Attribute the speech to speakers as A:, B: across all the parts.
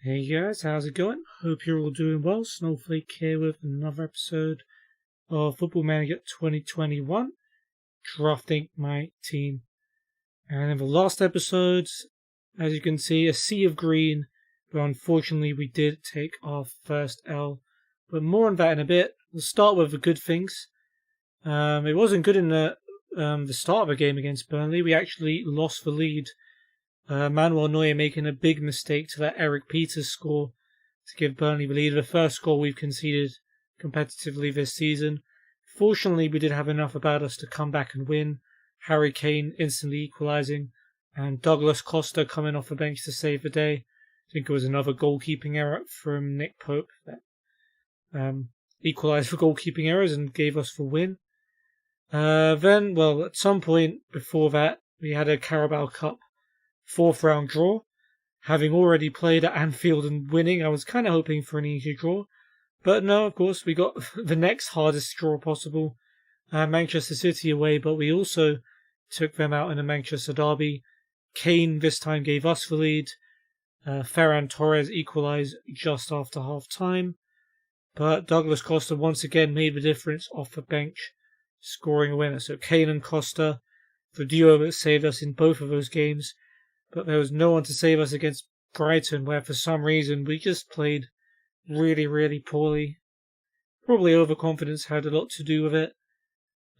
A: Hey guys, how's it going? Hope you're all doing well. Snowflake here with another episode of Football Manager 2021, drafting my team. And in the last episode, as you can see, a sea of green, but unfortunately we did take our first L. But more on that in a bit. We'll start with the good things. It wasn't good in the start of the game against Burnley. We actually lost the lead. Manuel Neuer making a big mistake to let Eric Peters score to give Burnley the lead. The first goal we've conceded competitively this season. Fortunately, we did have enough about us to come back and win. Harry Kane instantly equalising, and Douglas Costa coming off the bench to save the day. I think it was another goalkeeping error from Nick Pope that equalised the goalkeeping errors and gave us the win. Then, at some point before that, we had a Carabao Cup fourth round draw. Having already played at Anfield and winning, I was kind of hoping for an easy draw. But no, of course, we got the next hardest draw possible. Manchester City away, but we also took them out in a Manchester derby. Kane this time gave us the lead. Ferran Torres equalised just after half time. But Douglas Costa once again made the difference off the bench, scoring a winner. So Kane and Costa, the duo that saved us in both of those games. But there was no one to save us against Brighton, where for some reason we just played really, really poorly. Probably overconfidence had a lot to do with it.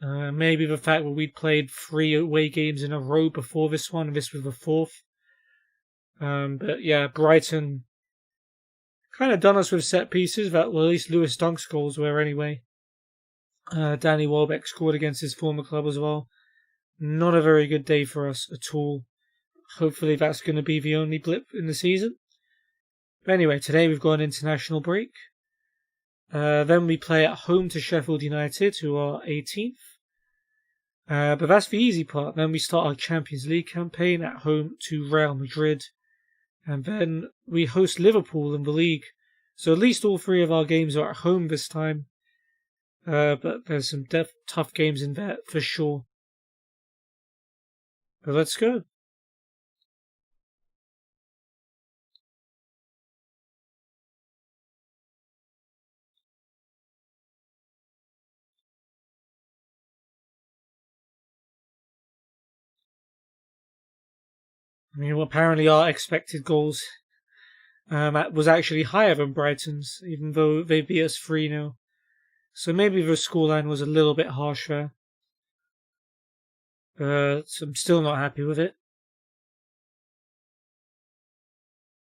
A: Maybe the fact that we'd played 3 away games in a row before this one, and this was the 4th. But yeah, Brighton kind of done us with set pieces, that well, at least Lewis Dunk's goals were anyway. Danny Welbeck scored against his former club as well. Not a very good day for us at all. Hopefully that's going to be the only blip in the season. But anyway, today we've got an international break. Then we play at home to Sheffield United, who are 18th. But that's the easy part. Then we start our Champions League campaign at home to Real Madrid. And then we host Liverpool in the league. So at least all 3 of our games are at home this time. But there's some tough games in there for sure. But let's go. I mean, apparently our expected goals was actually higher than Brighton's, even though they beat us 3-0. So maybe the scoreline was a little bit harsh there. But I'm still not happy with it.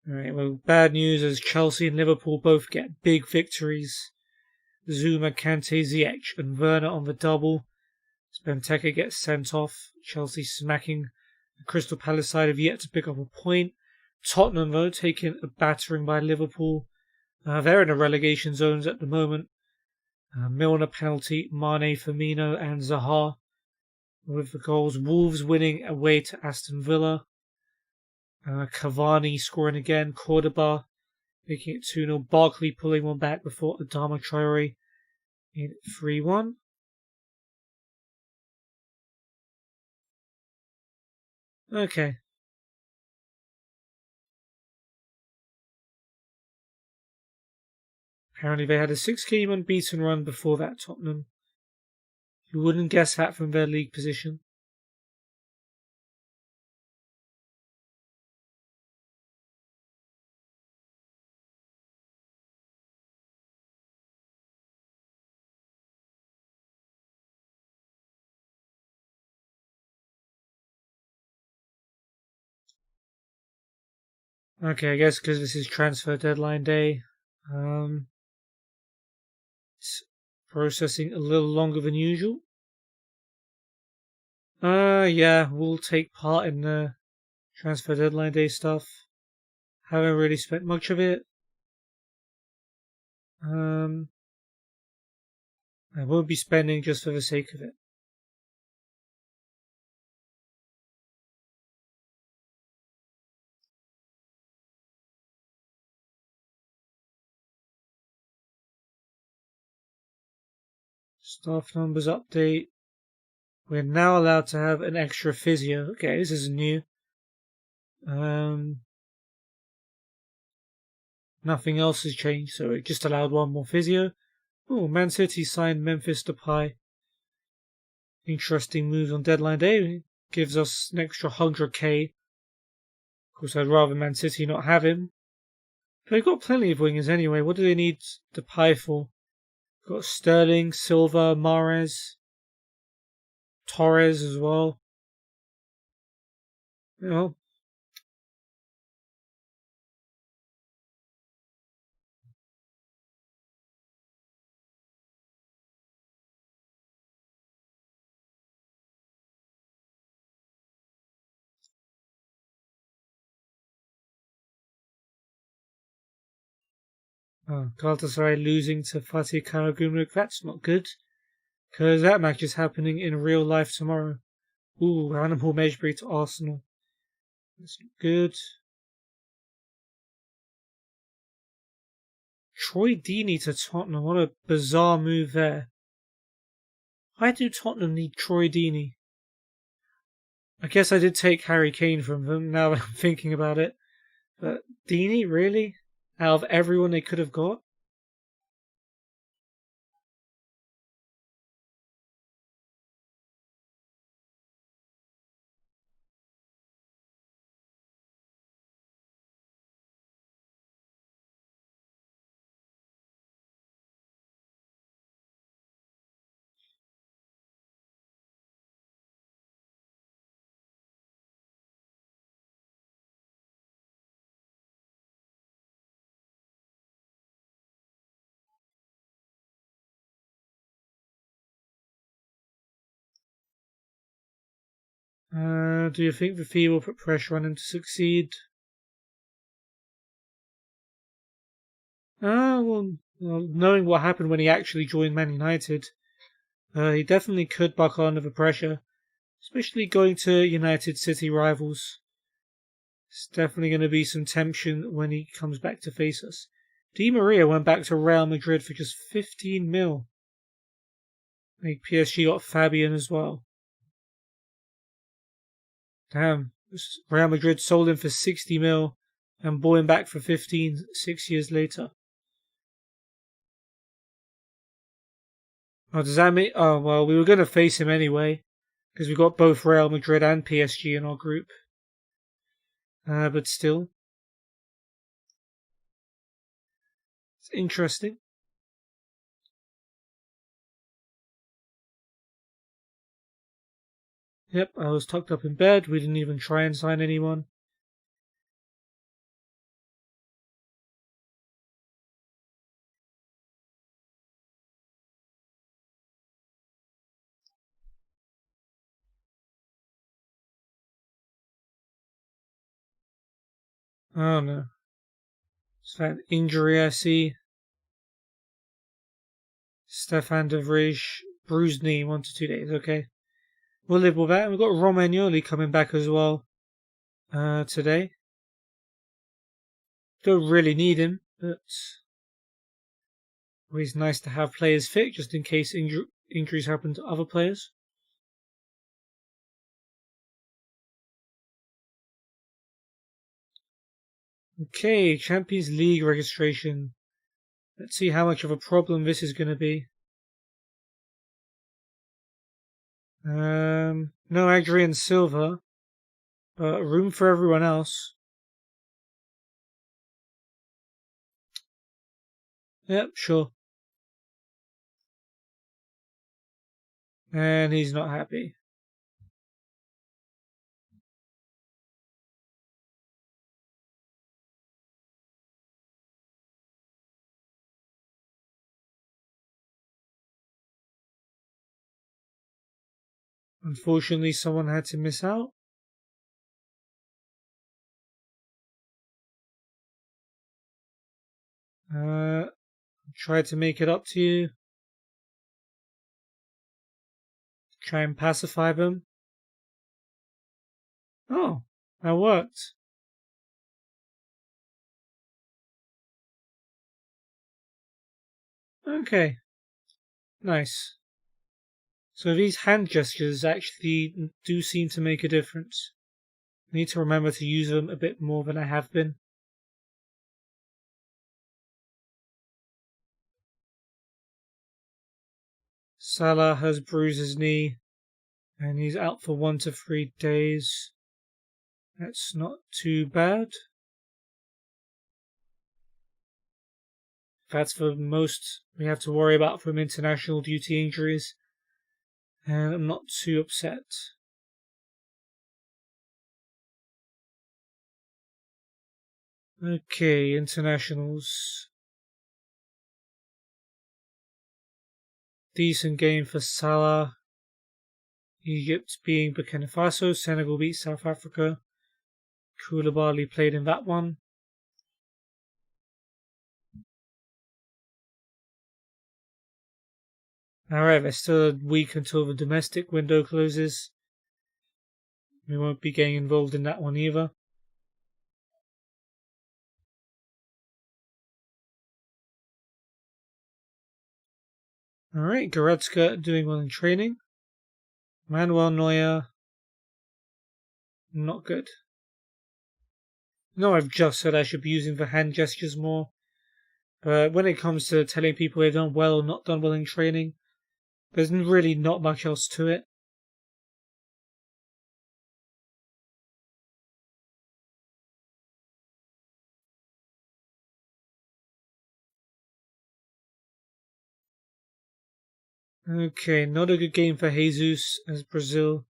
A: Alright, well, bad news as Chelsea and Liverpool both get big victories. Zuma, Kante, Ziyech and Werner on the double. Benteke gets sent off. Chelsea smacking the Crystal Palace side have yet to pick up a point. Tottenham, though, taking a battering by Liverpool. They're in the relegation zones at the moment. Milner penalty, Mane, Firmino and Zaha with the goals. Wolves winning away to Aston Villa. Cavani scoring again. Cordoba making it 2-0. Barkley pulling one back before Adama Traore in 3-1. Okay. Apparently they had a 6-game unbeaten run before that, Tottenham. You wouldn't guess that from their league position. Okay, I guess because this is transfer deadline day. It's processing a little longer than usual. Yeah, we'll take part in the transfer deadline day stuff. Haven't really spent much of it. I won't be spending just for the sake of it. Staff numbers update. We're now allowed to have an extra physio. Okay, this is new. nothing else has changed, so it just allowed one more physio. Oh, Man City signed Memphis Depay. Interesting moves on deadline day. Gives us an extra 100k. Of course, I'd rather Man City not have him. But they've got plenty of wingers anyway. What do they need Depay for? Got Sterling, Silva, Mahrez, Torres as well. You know. Galatasaray losing to Fatih Karagümrük. That's not good. Because that match is happening in real life tomorrow. Ooh, Animal Mejbri to Arsenal. That's not good. Troy Deeney to Tottenham. What a bizarre move there. Why do Tottenham need Troy Deeney? I guess I did take Harry Kane from them, now that I'm thinking about it. But Deeney, really? Out of everyone they could have got? Do you think the fee will put pressure on him to succeed? Well, knowing what happened when he actually joined Man United, he definitely could buckle under the pressure, especially going to United City rivals. It's definitely going to be some tension when he comes back to face us. Di Maria went back to Real Madrid for just 15 mil. I think PSG got Fabian as well. Damn, Real Madrid sold him for 60 mil and bought him back for 15 6 years later. Oh, does that mean... Oh, well, we were going to face him anyway, because we got both Real Madrid and PSG in our group. But still. It's interesting. Yep, I was tucked up in bed. We didn't even try and sign anyone. Oh no. It's that injury I see. Stefan de Vrij, bruised knee, 1 to 2 days. Okay. We'll live with that. And we've got Romagnoli coming back as well today. Don't really need him, but always nice to have players fit just in case injuries happen to other players. Okay, Champions League registration. Let's see how much of a problem this is going to be. No Adrian Silva, but room for everyone else. Yep, sure. And he's not happy. Unfortunately, someone had to miss out. Try to make it up to you. Try and pacify them. Oh, that worked. Okay. Nice. So these hand gestures actually do seem to make a difference. I need to remember to use them a bit more than I have been. Salah has bruised his knee and he's out for 1 to 3 days. That's not too bad. That's the most we have to worry about from international duty injuries, and I'm not too upset. Okay, internationals. Decent game for Salah. Egypt beating Burkina Faso. Senegal beat South Africa. Koulibaly played in that one. Alright, there's still a week until the domestic window closes. We won't be getting involved in that one either. Alright, Goretzka doing well in training. Manuel Neuer, not good. No, I've just said I should be using the hand gestures more. But when it comes to telling people they've done well or not done well in training, there's really not much else to it. Okay, not a good game for Jesus as Brazil.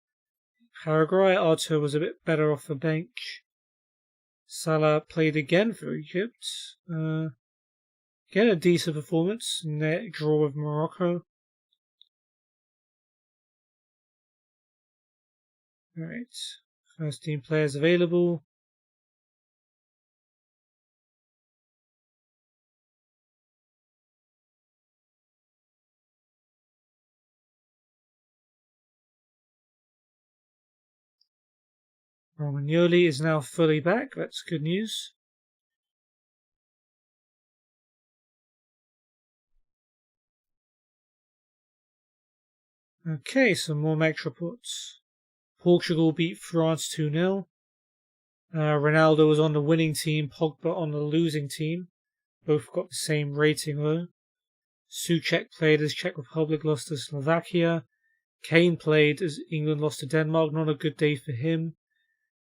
A: Paraguay, Arto was a bit better off the bench. Salah played again for Egypt. Again, a decent performance in their draw with Morocco. Alright, first team players available. Romagnoli is now fully back, that's good news. Okay, some more match reports. Portugal beat France 2-0. Ronaldo was on the winning team, Pogba on the losing team. Both got the same rating though. Souček played as Czech Republic lost to Slovakia. Kane played as England lost to Denmark, not a good day for him.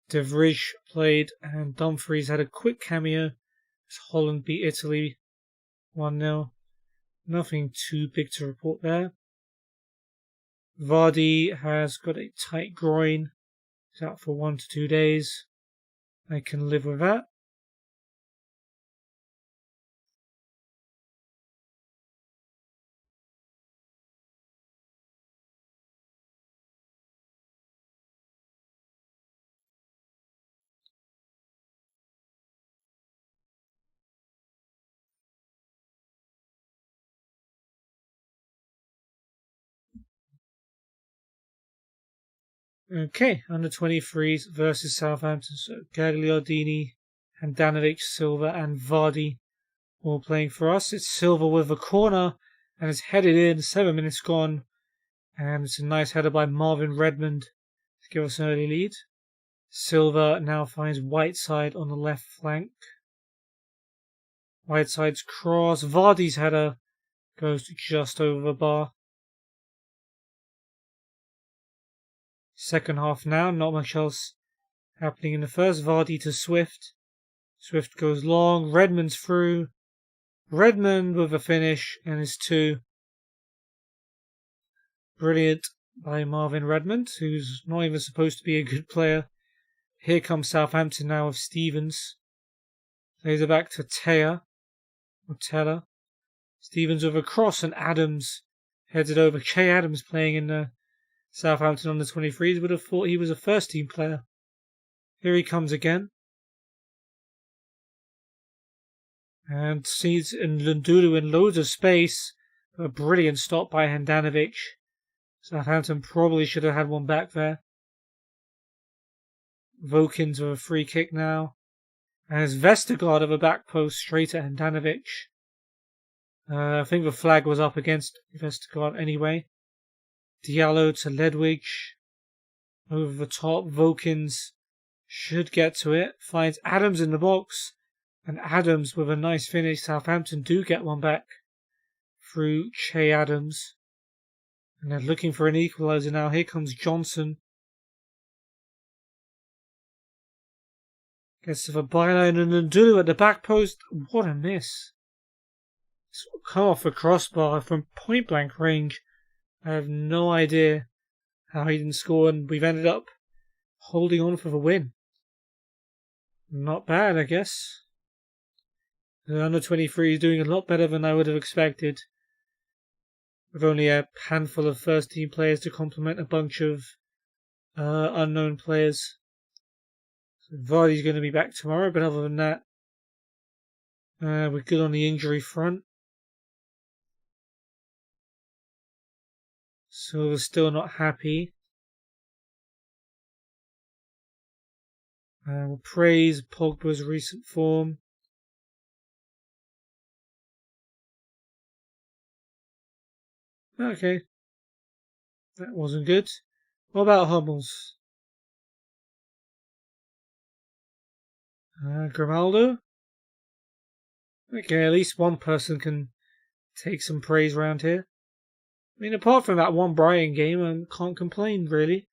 A: De Vrij played and Dumfries had a quick cameo as Holland beat Italy 1-0. Nothing too big to report there. Vardy has got a tight groin. He's out for 1 to 2 days. I can live with that. Okay, under 23s versus Southampton. So Gagliardini, Handanovic, Silva, and Vardy all playing for us. It's Silva with a corner and it's headed in. 7 minutes gone, and it's a nice header by Marvin Redmond to give us an early lead. Silva now finds Whiteside on the left flank. Whiteside's cross. Vardy's header goes just over the bar. Second half now, not much else happening in the first. Vardy to Swift. Swift goes long. Redmond's through. Redmond with a finish and his 2. Brilliant by Marvin Redmond, who's not even supposed to be a good player. Here comes Southampton now with Stevens. Plays it back to Teller. Stevens with a cross and Adams heads it over. Che Adams playing in the Southampton under 23s. Would have thought he was a first team player. Here he comes again. And sees Lundulu in loads of space. A brilliant stop by Handanovic. Southampton probably should have had one back there. Vokins with a free kick now. And it's Vestergaard of a back post straight at Handanovic. I think the flag was up against Vestergaard anyway. Diallo to Ledwidge. Over the top. Vokins should get to it. Finds Adams in the box. And Adams with a nice finish. Southampton do get one back through Che Adams. And they're looking for an equaliser now. Here comes Johnson. Gets to the byline and Ndulu at the back post. What a miss. It's come off a crossbar from point blank range. I have no idea how he didn't score, and we've ended up holding on for the win. Not bad, I guess. The under-23 is doing a lot better than I would have expected, with only a handful of first-team players to complement a bunch of unknown players. So Vardy's going to be back tomorrow, but other than that, we're good on the injury front. So we're still not happy. We'll praise Pogba's recent form. Okay. That wasn't good. What about Hummels? Grimaldo? Okay, at least one person can take some praise around here. I mean, apart from that one Brighton game, I can't complain, really,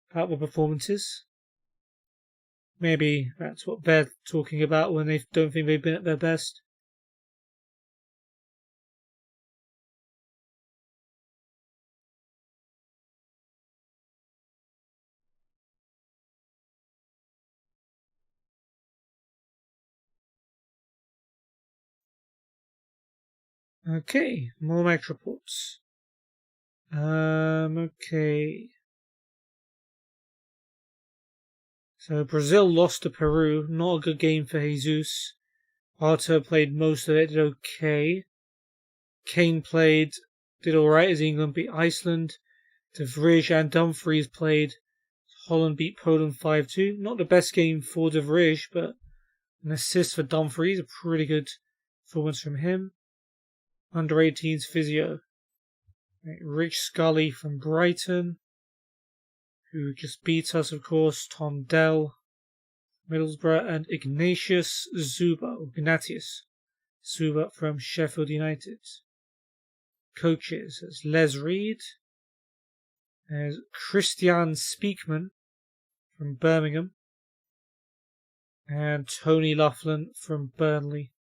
A: about the performances. Maybe that's what they're talking about when they don't think they've been at their best. Okay, more match reports. Okay. So Brazil lost to Peru. Not a good game for Jesus. Arthur played most of it, did okay. Kane did alright as England beat Iceland. De Vrij and Dumfries played. Holland beat Poland 5-2. Not the best game for De Vrij, but an assist for Dumfries. A pretty good performance from him. Under 18s physio. Rich Scully from Brighton, who just beat us, of course. Tom Dell, Middlesbrough, and Ignatius Zuba from Sheffield United. Coaches, there's Les Reed, there's Christian Speakman from Birmingham, and Tony Laughlin from Burnley.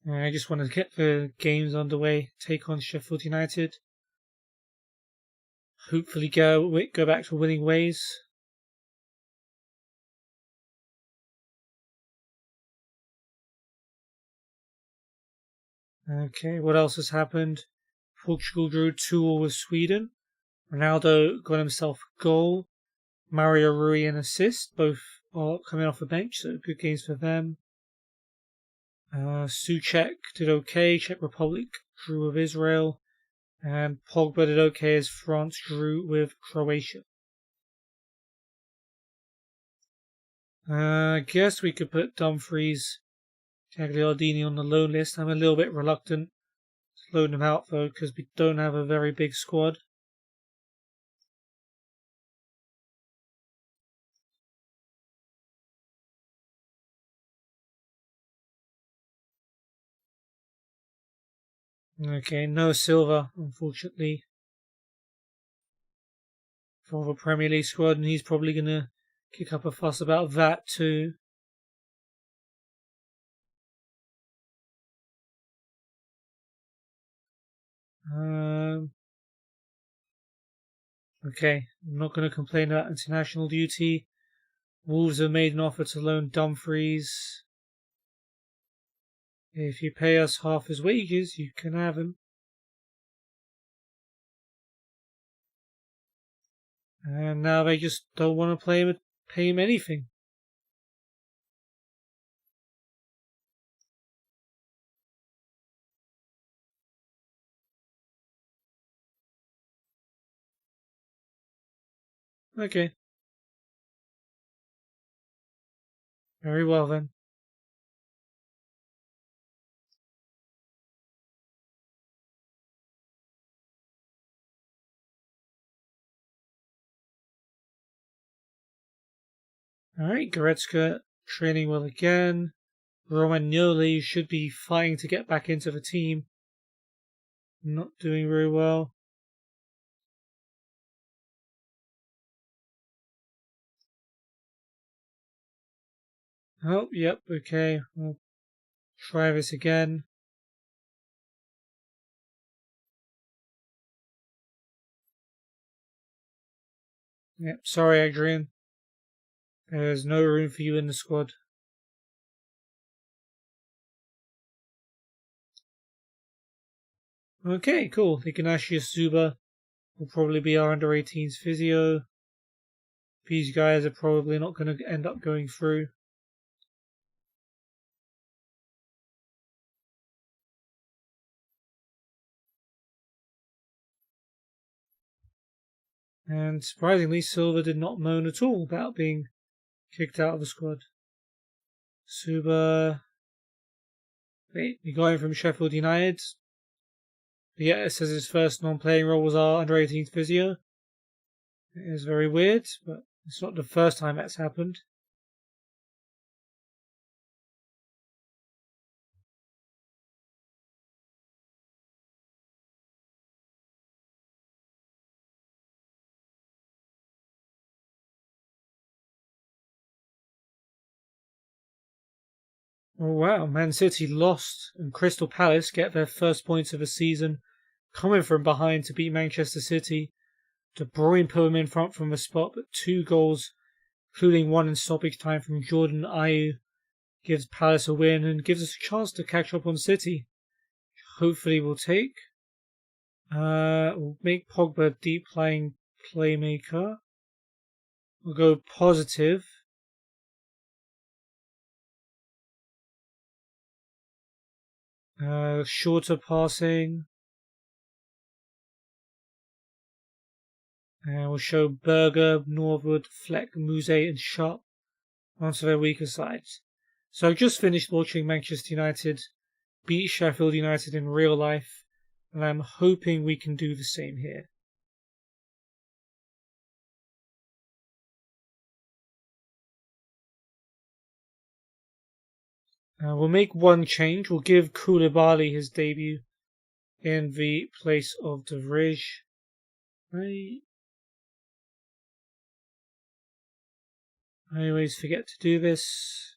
A: I just want to get the games underway, take on Sheffield United. Hopefully go back to winning ways. Okay, what else has happened? Portugal drew 2-2 with Sweden. Ronaldo got himself a goal. Mario Rui an assist. Both are coming off the bench, so good games for them. Souček did okay. Czech Republic drew with Israel. And Pogba did okay as France drew with Croatia. I guess we could put Dumfries, Gagliardini on the loan list. I'm a little bit reluctant to loan them out though, because we don't have a very big squad. Okay, no Silva, unfortunately, for the Premier League squad, and he's probably going to kick up a fuss about that too. Okay, I'm not going to complain about international duty. Wolves have made an offer to loan Dumfries. If you pay us half his wages, you can have him. And now they just don't want to pay him anything. Okay. Very well then. Alright, Goretzka training well again. Romagnoli should be fighting to get back into the team. Not doing very well. Oh, yep, okay. We'll try this again. Yep, sorry, Adrian. There's no room for you in the squad. Okay, cool. Ignatius Zuba will probably be our under-18s physio. These guys are probably not going to end up going through. And surprisingly, Silva did not moan at all about being kicked out of the squad. Suba. Wait, we got him from Sheffield United. Yeah, it says his first non-playing role was our under-18s physio. It is very weird, but it's not the first time that's happened. Oh wow, Man City lost and Crystal Palace get their first points of the season, coming from behind to beat Manchester City. De Bruyne put them in front from the spot, but 2 goals, including one in stoppage time from Jordan Ayew, gives Palace a win and gives us a chance to catch up on City. Hopefully we'll take. We'll make Pogba a deep lying playmaker. We'll go positive. Shorter passing. And we'll show Berger, Norwood, Fleck, Muse and Sharp onto their weaker sides. So I've just finished watching Manchester United beat Sheffield United in real life, and I'm hoping we can do the same here. We'll make one change. We'll give Koulibaly his debut in the place of De Vrij. I always forget to do this.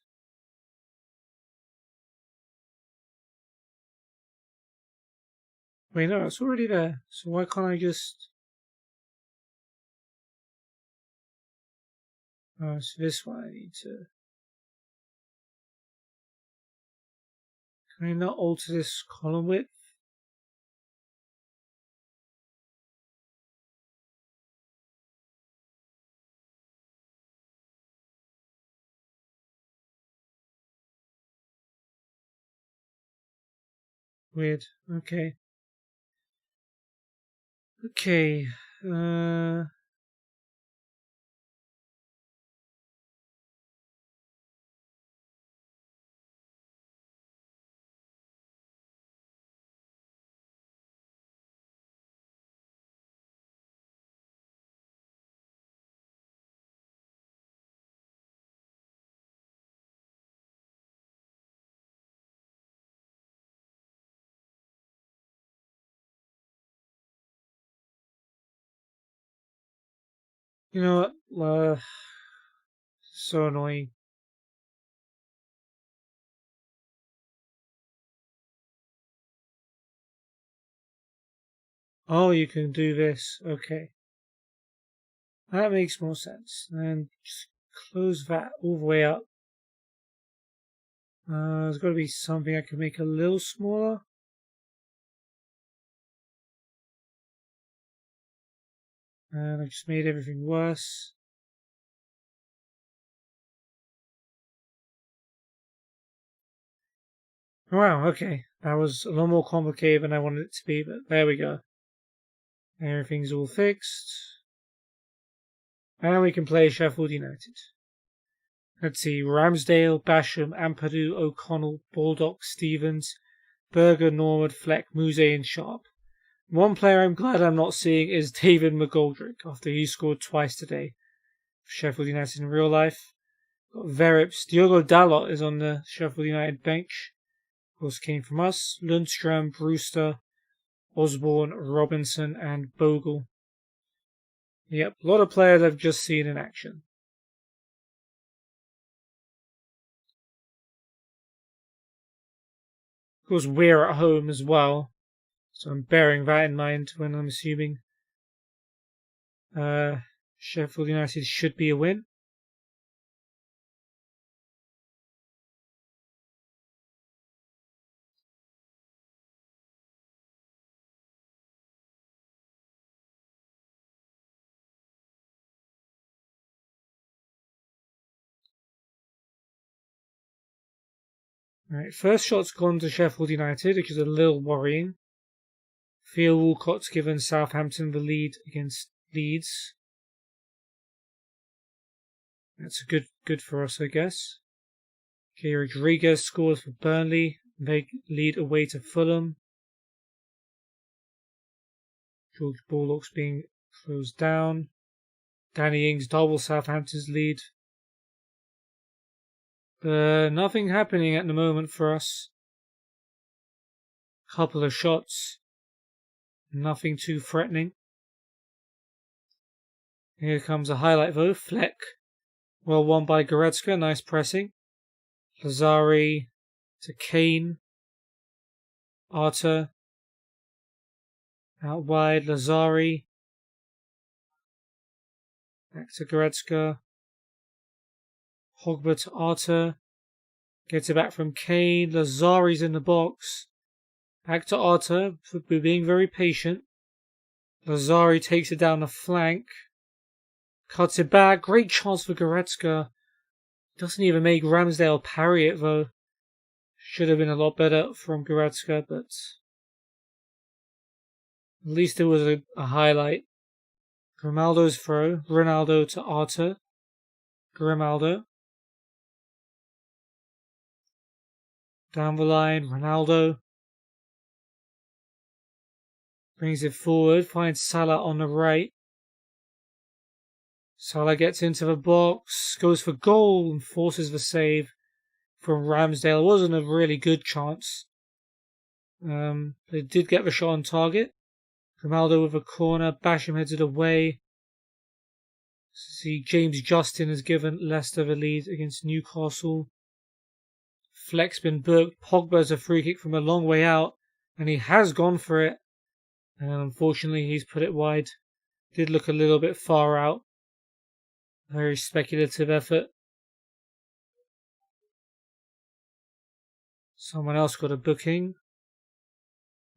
A: Wait, no, it's already there. So why can't I just... Oh, it's this one I need to... Can I not alter this column width? Weird. Okay. Okay. You know what? So annoying. Oh, you can do this. Okay. That makes more sense. And just close that all the way up. There's got to be something I can make a little smaller. And I just made everything worse. Wow, okay. That was a lot more complicated than I wanted it to be, but there we go. Everything's all fixed. And we can play Sheffield United. Let's see, Ramsdale, Basham, Ampadu, O'Connell, Baldock, Stevens, Berger, Norwood, Fleck, Muse and Sharp. One player I'm glad I'm not seeing is David McGoldrick after he scored twice today for Sheffield United in real life. Got Verips. Diogo Dalot is on the Sheffield United bench. Of course, came from us. Lundstrom, Brewster, Osborne, Robinson, and Bogle. Yep, a lot of players I've just seen in action. Of course, we're at home as well, so I'm bearing that in mind when I'm assuming Sheffield United should be a win. Right, first shot's gone to Sheffield United, which is a little worrying. Theo Walcott's given Southampton the lead against Leeds. That's good for us, I guess. Okay, Rodriguez scores for Burnley. They lead away to Fulham. George Bullock's being closed down. Danny Ings doubles Southampton's lead. Nothing happening at the moment for us. Couple of shots. Nothing too threatening. Here comes a highlight though. Fleck. Well won by Goretzka. Nice pressing. Lazari to Kane. Arter. Out wide. Lazari. Back to Goretzka. Pogba to Arter. Gets it back from Kane. Lazari's in the box. Back to Arter. Being very patient. Lazari takes it down the flank. Cuts it back. Great chance for Goretzka. Doesn't even make Ramsdale parry it though. Should have been a lot better from Goretzka, but at least it was a highlight. Grimaldo's throw. Ronaldo to Arter. Grimaldo. Down the line. Ronaldo. Brings it forward. Finds Salah on the right. Salah gets into the box. Goes for goal and forces the save from Ramsdale. It wasn't a really good chance. They did get the shot on target. Grimaldo with a corner. Basham heads it away. See, James Justin has given Leicester the lead against Newcastle. Fleck's been booked. Pogba's a free kick from a long way out. And he has gone for it. And unfortunately, he's put it wide. Did look a little bit far out. Very speculative effort. Someone else got a booking.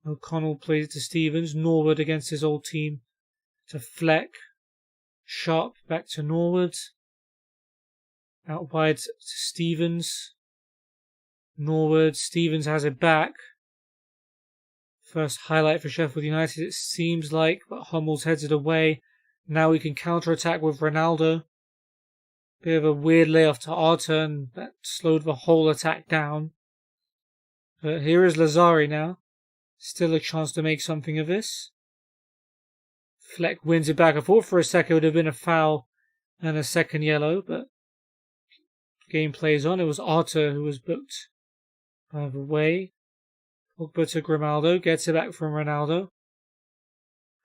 A: O'Connell plays it to Stevens. Norwood against his old team. To Fleck. Sharp back to Norwood. Out wide to Stevens. Norwood. Stevens has it back. First highlight for Sheffield United, it seems like, but Hummels heads it away. Now we can counter-attack with Ronaldo. Bit of a weird layoff to Arter, and that slowed the whole attack down. But here is Lazari now. Still a chance to make something of this. Fleck wins it back. I thought for a second it would have been a foul and a second yellow, but game plays on. It was Arter who was booked by the way. Pogba to Grimaldo. Gets it back from Ronaldo.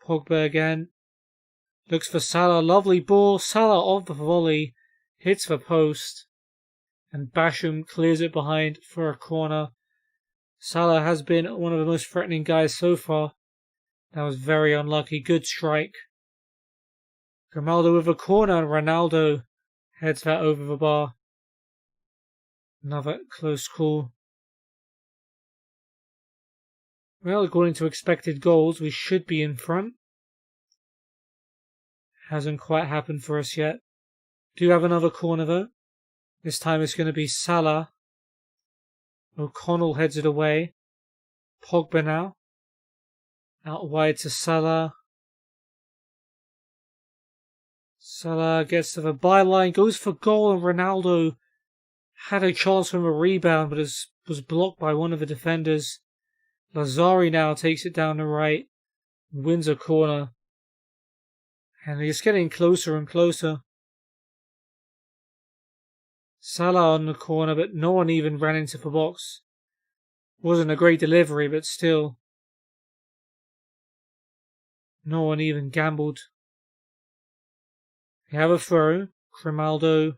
A: Pogba again. Looks for Salah. Lovely ball. Salah off the volley. Hits the post. And Basham clears it behind for a corner. Salah has been one of the most threatening guys so far. That was very unlucky. Good strike. Grimaldo with a corner. And Ronaldo heads that over the bar. Another close call. Well, according to expected goals, we should be in front. Hasn't quite happened for us yet. Do have another corner though. This time it's going to be Salah. O'Connell heads it away. Pogba now. Out wide to Salah. Salah gets to the byline, goes for goal, and Ronaldo had a chance from a rebound, but was blocked by one of the defenders. Lazari now takes it down the right, wins a corner, and he's getting closer and closer. Salah on the corner, but no one even ran into the box. Wasn't a great delivery, but still. No one even gambled. We have a throw. Ronaldo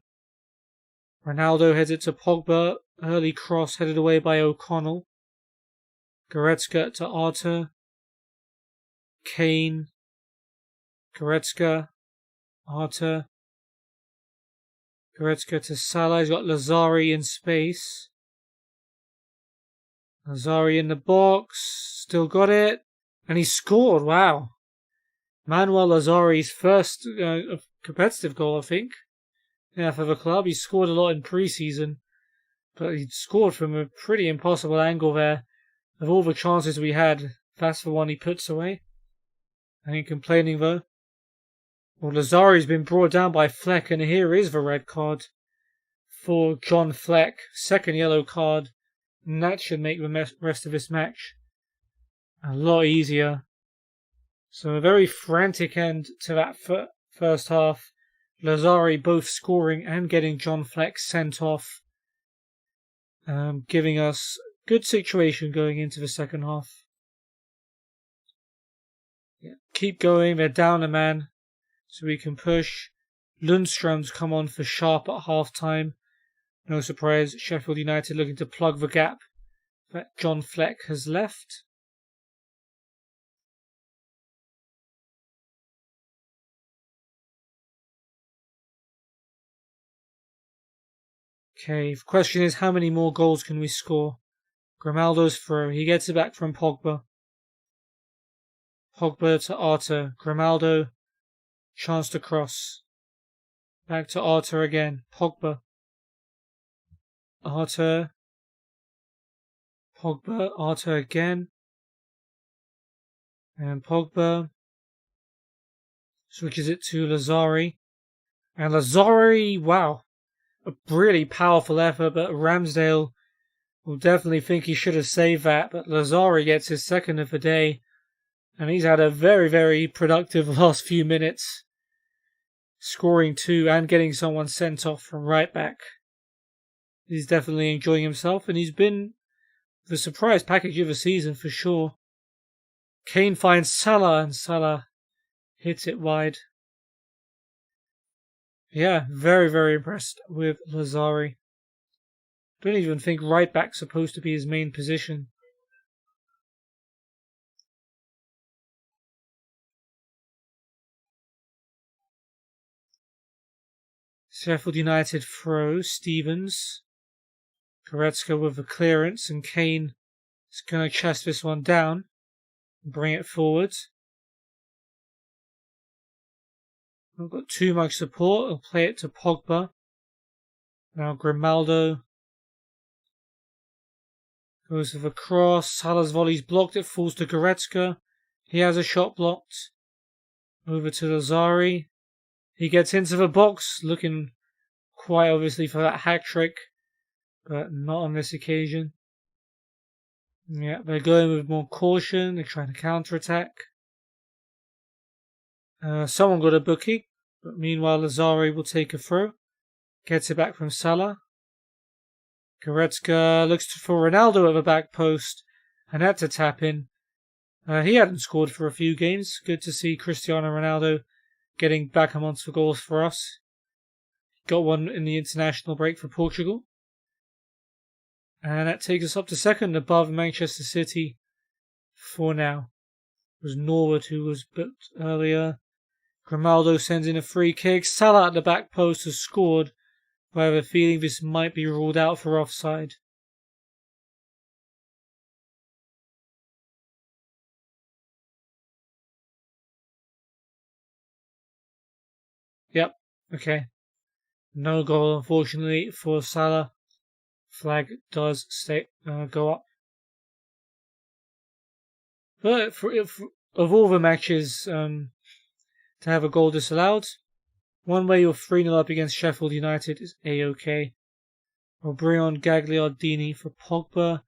A: heads it to Pogba. Early cross headed away by O'Connell. Goretzka to Arthur. Kane. Goretzka. Arthur. Goretzka to Salah. He's got Lazari in space. Lazari in the box. Still got it. And he scored. Wow. Manuel Lazari's first competitive goal, I think. Yeah, for the club. He scored a lot in pre-season. But he scored from a pretty impossible angle there. Of all the chances we had, that's the one he puts away. I ain't complaining though. Well, Lazari's been brought down by Fleck, and here is the red card for John Fleck. Second yellow card. And that should make the rest of this match a lot easier. So a very frantic end to that first half. Lazari both scoring and getting John Fleck sent off. Giving us good situation going into the second half. Yeah, keep going, they're down a man. So we can push. Lundstrom's come on for Sharp at half time. No surprise, Sheffield United looking to plug the gap that John Fleck has left. Okay, the question is how many more goals can we score? Grimaldo's throw. He gets it back from Pogba. Pogba to Arthur. Grimaldo. Chance to cross. Back to Arthur again. Pogba. Arthur. Pogba. Arthur again. And Pogba. Switches it to Lazari. And Lazari, wow. A really powerful effort, but Ramsdale will definitely think he should have saved that. But Lazari gets his second of the day. And he's had a very, very productive last few minutes. Scoring 2 and getting someone sent off from right back. He's definitely enjoying himself. And he's been the surprise package of the season for sure. Kane finds Salah and Salah hits it wide. Yeah, very, very impressed with Lazari. Don't even think right back's supposed to be his main position. Sheffield United throw. Stevens. Goretzka with the clearance, and Kane is going to chest this one down and bring it forward. We've got too much support. I'll play it to Pogba. Now Grimaldo goes for the cross. Salah's volley's blocked. It falls to Goretzka. He has a shot blocked. Over to Lazari. He gets into the box, looking quite obviously for that hat trick, but not on this occasion. Yeah, they're going with more caution. They're trying to counter-attack. Someone got a bookie, but meanwhile Lazari will take a throw. Gets it back from Salah. Goretzka looks for Ronaldo at the back post, and that's a tap in. He hadn't scored for a few games. Good to see Cristiano Ronaldo getting back amongst the goals for us. Got one in the international break for Portugal. And that takes us up to second above Manchester City for now. It was Norwood who was booked earlier. Grimaldo sends in a free kick. Salah at the back post has scored. But I have a feeling this might be ruled out for offside. Yep, okay. No goal, unfortunately, for Salah. Flag does go up. But of all the matches to have a goal disallowed, one way you're 3-0 up against Sheffield United is A-OK. We'll bring on Gagliardini for Pogba.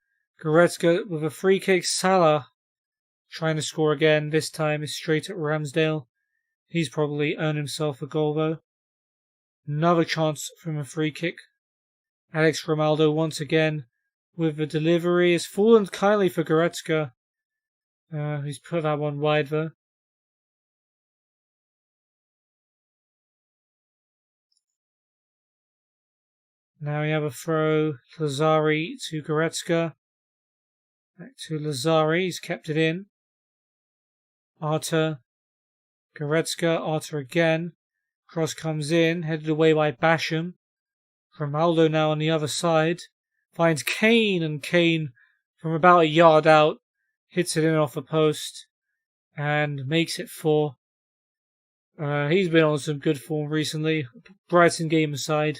A: Goretzka with a free kick. Salah trying to score again. This time is straight at Ramsdale. He's probably earned himself a goal though. Another chance from a free kick. Alex Grimaldo once again with the delivery. It's fallen kindly for Goretzka. He's put that one wide though. Now we have a throw. Lazari to Goretzka. Back to Lazari. He's kept it in. Arter. Goretzka. Arter again. Cross comes in. Headed away by Basham. Grimaldo now on the other side. Finds Kane. And Kane from about a yard out hits it in off the post. And makes it 4. He's been on some good form recently. Brighton game aside.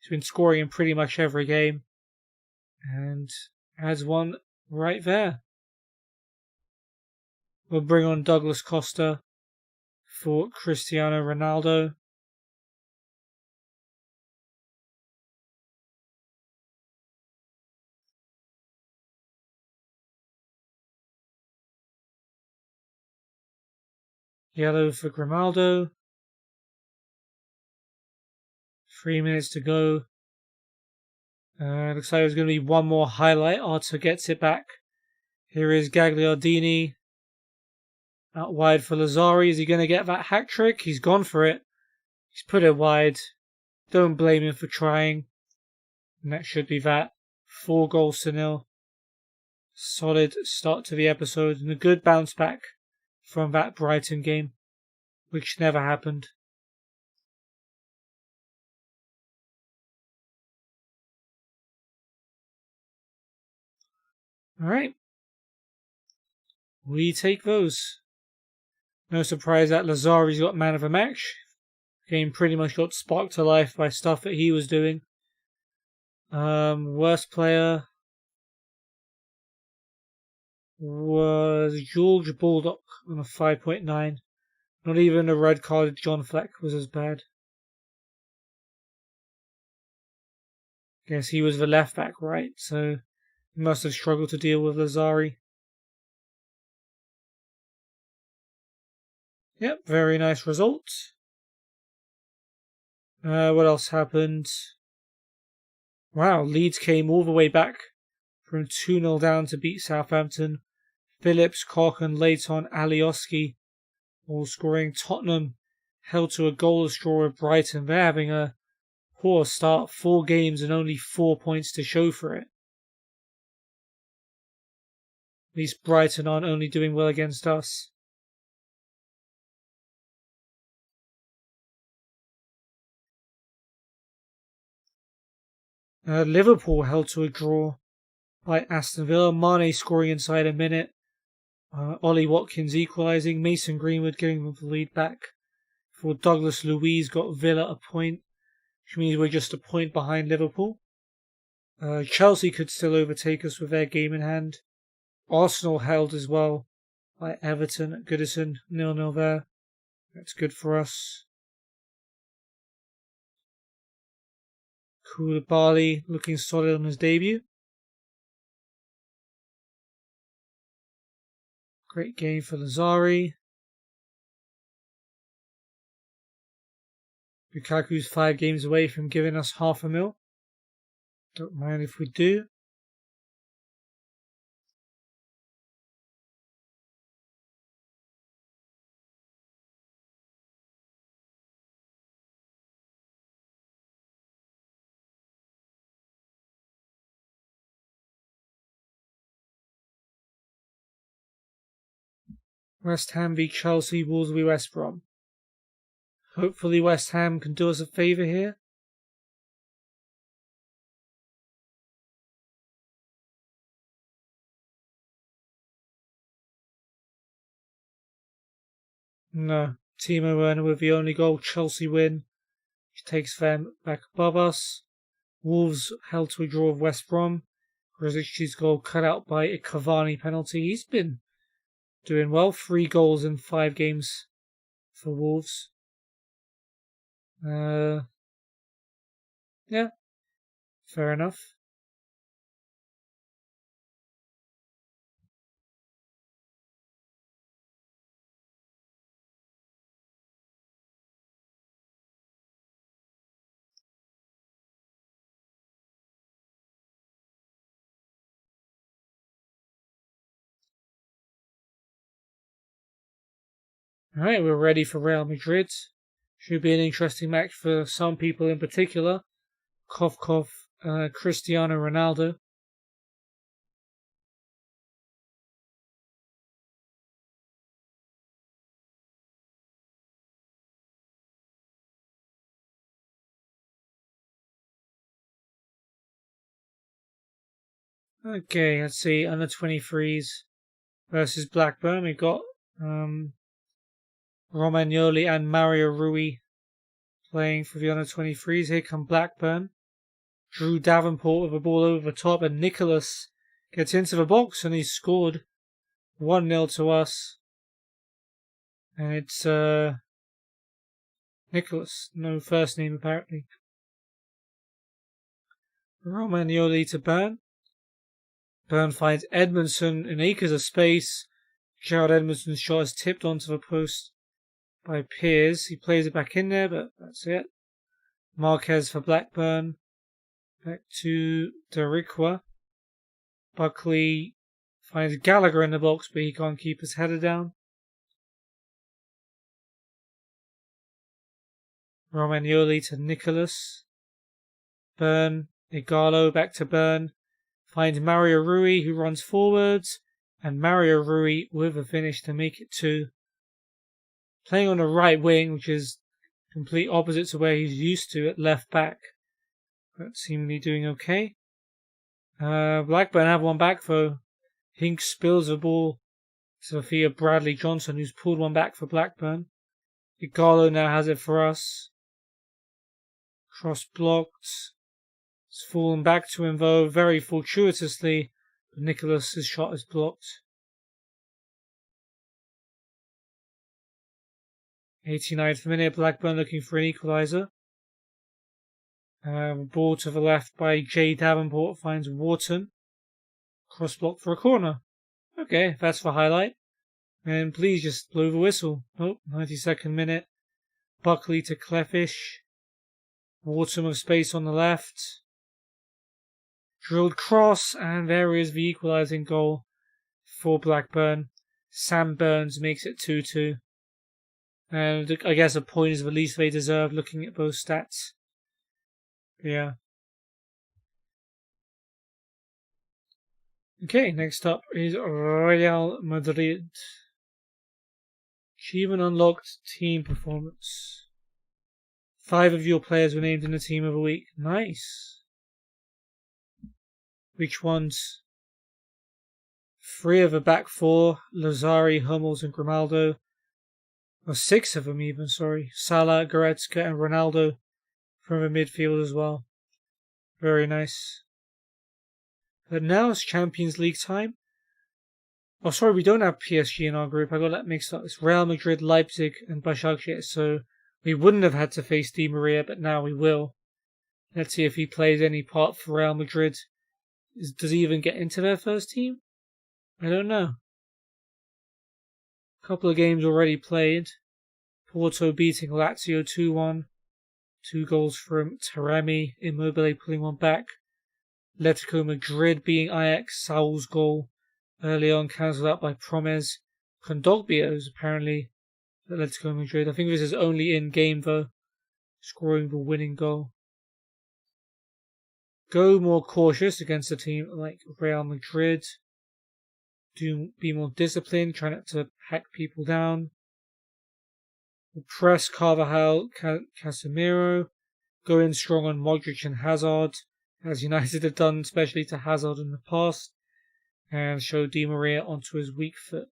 A: He's been scoring in pretty much every game. And adds one right there. We'll bring on Douglas Costa for Cristiano Ronaldo. Yellow for Grimaldo. 3 minutes to go. Looks like there's going to be one more highlight. Arter gets it back. Here is Gagliardini. Out wide for Lazari. Is he going to get that hat trick? He's gone for it. He's put it wide. Don't blame him for trying. And that should be that. 4-0. Solid start to the episode and a good bounce back from that Brighton game, which never happened. Alright. We take those. No surprise that Lazari's got man of the match. Game pretty much got sparked to life by stuff that he was doing. Worst player was George Baldock on a 5.9. Not even a red carded John Fleck was as bad. Guess he was the left back, right? So he must have struggled to deal with Lazari. Yep, very nice result. What else happened? Wow, Leeds came all the way back from 2-0 down to beat Southampton. Phillips, Koch and Leighton Alioski all scoring. Tottenham held to a goalless draw with Brighton. They're having a poor start. 4 games and only 4 points to show for it. At least Brighton aren't only doing well against us. Liverpool held to a draw by Aston Villa. Mane scoring inside a minute. Ollie Watkins equalising. Mason Greenwood giving them the lead back. For Douglas Luiz got Villa a point, which means we're just a point behind Liverpool. Chelsea could still overtake us with their game in hand. Arsenal held as well by Everton at Goodison. 0-0 there. That's good for us. Koulibaly looking solid on his debut. Great game for Lazari. Lukaku's 5 games away from giving us $500,000. Don't mind if we do. West Ham v Chelsea, Wolves v West Brom. Hopefully West Ham can do us a favour here. No. Timo Werner with the only goal. Chelsea win, which takes them back above us. Wolves held to a draw of West Brom. Grozic's goal cut out by a Cavani penalty. He's been doing well. 3 goals in 5 games for Wolves. Yeah, fair enough. Alright, we're ready for Real Madrid. Should be an interesting match for some people in particular. Cough, cough, Cristiano Ronaldo. Okay, let's see. Under 23s versus Blackburn. We've got Romagnoli and Mario Rui playing for the under 23s. Here come Blackburn. Drew Davenport with a ball over the top, and Nicholas gets into the box and he's scored 1-0 to us. And it's Nicholas, no first name apparently. Romagnoli to Burn. Burn finds Edmondson in acres of space. Gerald Edmondson's shot is tipped onto the post by Piers. He plays it back in there, but that's it. Marquez for Blackburn. Back to Derriqua. Buckley finds Gallagher in the box, but he can't keep his header down. Romagnoli to Nicholas. Burn. Igalo back to Burn. Finds Mario Rui, who runs forwards. And Mario Rui with a finish to make it 2. Playing on the right wing, which is complete opposite to where he's used to at left back. But seemingly doing okay. Blackburn have one back though. Hinks spills the ball to the feet of Bradley Johnson, who's pulled one back for Blackburn. Igalo now has it for us. Cross blocked. It's fallen back to him though, very fortuitously. But Nicholas' shot is blocked. 89th minute, Blackburn looking for an equaliser. Ball to the left by Jay Davenport finds Wharton. Cross block for a corner. Okay, that's the highlight. And please just blow the whistle. Nope, 92nd minute. Buckley to Cleffish. Wharton with space on the left. Drilled cross, and there is the equalising goal for Blackburn. Sam Burns makes it 2-2. And I guess a point is the least they deserve looking at both stats. Yeah. Okay, next up is Real Madrid. Achievement unlocked, team performance. 5 of your players were named in the team of the week. Nice. Which ones? 3 of the back 4, Lazari, Hummels and Grimaldo. Or 6 of them even, sorry. Salah, Goretzka and Ronaldo from the midfield as well. Very nice. But now it's Champions League time. Oh, sorry, we don't have PSG in our group. I got that mixed up. It's Real Madrid, Leipzig and Başakşehir. So we wouldn't have had to face Di Maria, but now we will. Let's see if he plays any part for Real Madrid. Does he even get into their first team? I don't know. A couple of games already played. Porto beating Lazio 2-1. 2 goals from Taremi. Immobile pulling one back. Atletico Madrid beating Ajax. Saul's goal early on cancelled out by Promes. Kondogbia apparently Atletico Madrid. I think this is only in game though. Scoring the winning goal. Go more cautious against a team like Real Madrid. Be more disciplined, try not to hack people down. Press Carvajal, Casemiro. Go in strong on Modric and Hazard, as United have done, especially to Hazard in the past. And show Di Maria onto his weak foot.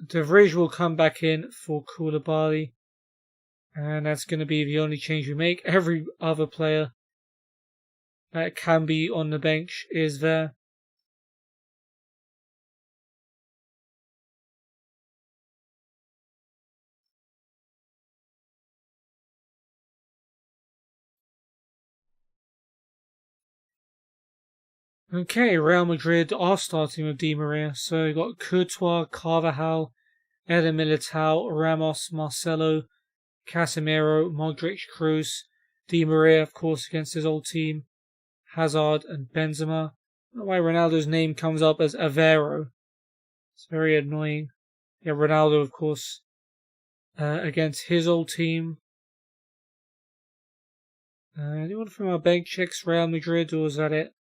A: De Vrij will come back in for Koulibaly. And that's going to be the only change we make. Every other player that can be on the bench is there. Okay, Real Madrid are starting with Di Maria. So you've got Courtois, Carvajal, Eder Militao, Ramos, Marcelo, Casemiro, Modric, Kroos, Di Maria, of course, against his old team. Hazard and Benzema. I don't know why Ronaldo's name comes up as Aveiro. It's very annoying. Yeah, Ronaldo, of course, against his old team. Anyone from our bench checks Real Madrid, or is that it?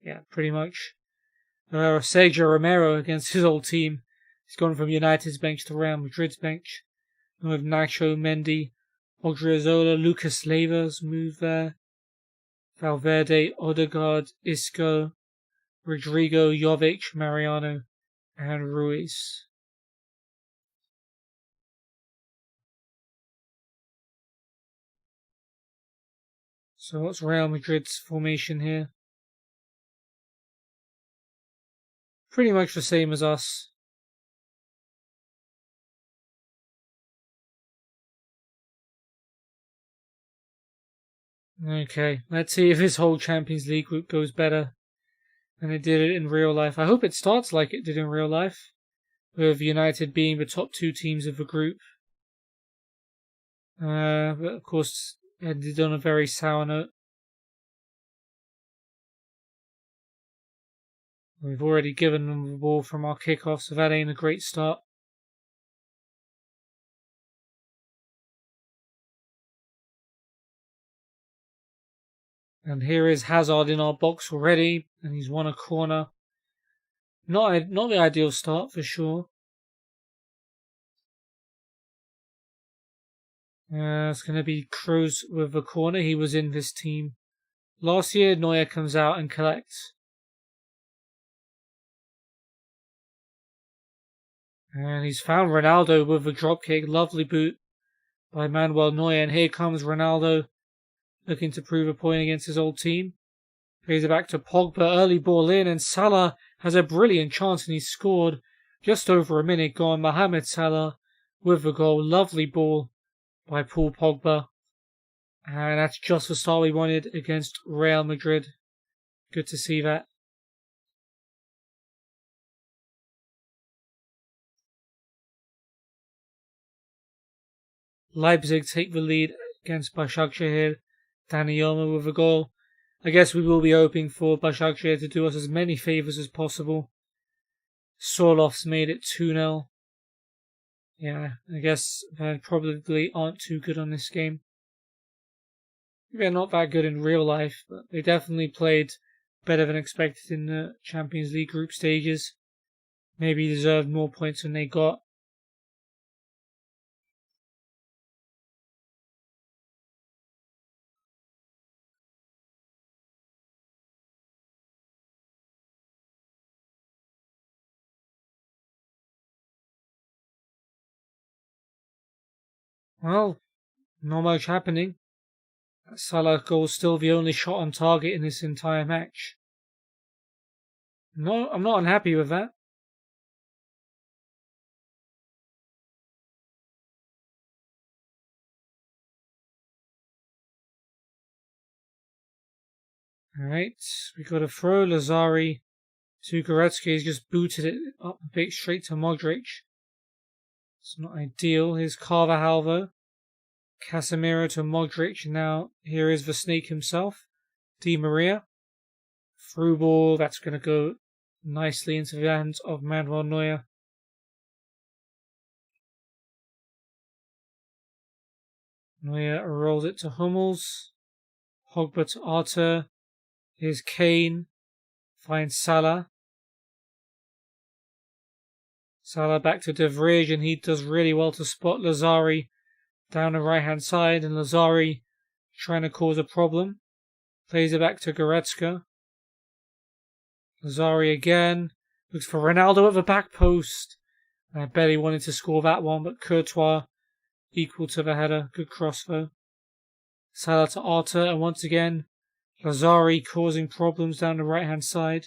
A: Yeah, pretty much. Sergio Romero against his old team. He's gone from United's bench to Real Madrid's bench. And with Nacho, Mendy, Odriozola, Lucas Leiva's move there. Valverde, Odegaard, Isco, Rodrigo, Jovic, Mariano, and Ruiz. So what's Real Madrid's formation here? Pretty much the same as us. Okay, let's see if this whole Champions League group goes better than it did in real life. I hope it starts like it did in real life, with United being the top two teams of the group. But of course, ended on a very sour note. We've already given them the ball from our kickoff, so that ain't a great start. And here is Hazard in our box already, and he's won a corner. Not the ideal start for sure. It's going to be Kroos with the corner. He was in this team last year. Neuer comes out and collects. And he's found Ronaldo with a dropkick. Lovely boot by Manuel Neuer. And here comes Ronaldo looking to prove a point against his old team. Plays it back to Pogba. Early ball in. And Salah has a brilliant chance and he's scored. Just over a minute gone. Mohamed Salah with the goal. Lovely ball by Paul Pogba. And that's just the start we wanted against Real Madrid. Good to see that. Leipzig take the lead against Başakşehir here. Dani Olmo with a goal. I guess we will be hoping for Başakşehir to do us as many favours as possible. Sorlof's made it 2-0. Yeah, I guess they probably aren't too good on this game. They're not that good in real life, but they definitely played better than expected in the Champions League group stages. Maybe deserved more points than they got. Well, not much happening. Salah's goal is still the only shot on target in this entire match. No, I'm not unhappy with that. Alright, we got a throw. Lazari to Goretzka. He's just booted it up a bit straight to Modric. It's not ideal. Here's Carvajal though. Casemiro to Modric. Now here is the snake himself. Di Maria. Through ball. That's going to go nicely into the hands of Manuel Neuer. Neuer rolls it to Hummels. Pogba to Arthur. Here's Kane. Finds Salah. Salah back to De Vrij, and he does really well to spot Lazari down the right hand side, and Lazari trying to cause a problem. Plays it back to Goretzka. Lazari again. Looks for Ronaldo at the back post. I bet he wanted to score that one, but Courtois equal to the header. Good cross though. Salah to Arthur, and once again Lazari causing problems down the right hand side.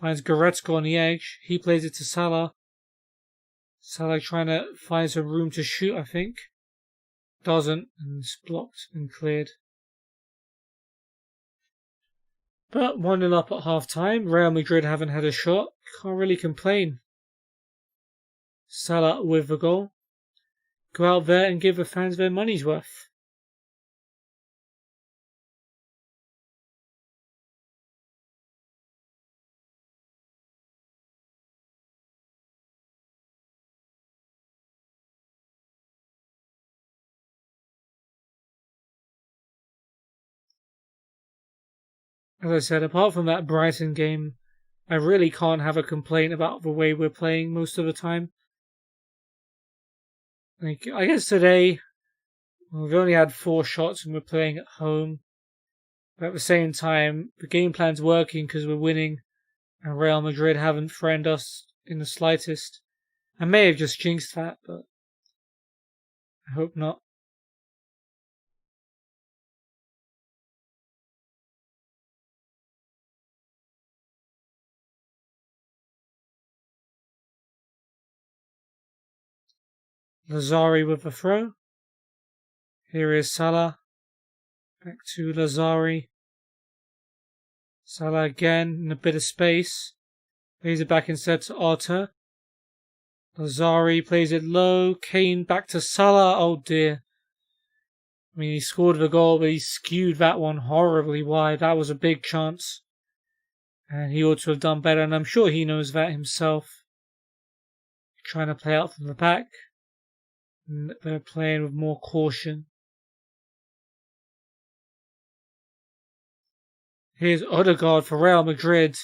A: Finds Goretzka on the edge. He plays it to Salah. Salah trying to find some room to shoot, I think. Doesn't, and it's blocked and cleared. But 1-0 up at half time. Real Madrid haven't had a shot. Can't really complain. Salah with the goal. Go out there and give the fans their money's worth. as I said, apart from that Brighton game, I really can't have a complaint about the way we're playing most of the time. Like, I guess today, we've only had 4 shots and we're playing at home. But at the same time, the game plan's working because we're winning, and Real Madrid haven't threatened us in the slightest. I may have just jinxed that, but I hope not. Lazari with the throw. Here is Salah. Back to Lazari. Salah again in a bit of space. Plays it back instead to Arthur. Lazari plays it low. Kane back to Salah. Oh dear. I mean, he scored the goal, but he skewed that one horribly wide. That was a big chance. And he ought to have done better, and I'm sure he knows that himself. Trying to play out from the back. And they're playing with more caution. Here's Odegaard for Real Madrid.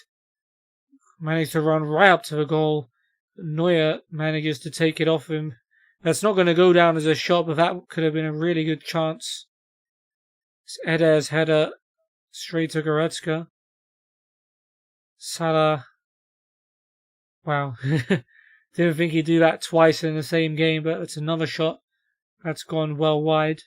A: Managed to run right up to the goal. Neuer manages to take it off him. That's not going to go down as a shot, but that could have been a really good chance. It's Eder's header straight to Goretzka. Salah. Wow. Didn't think he'd do that twice in the same game, but it's another shot that's gone well wide.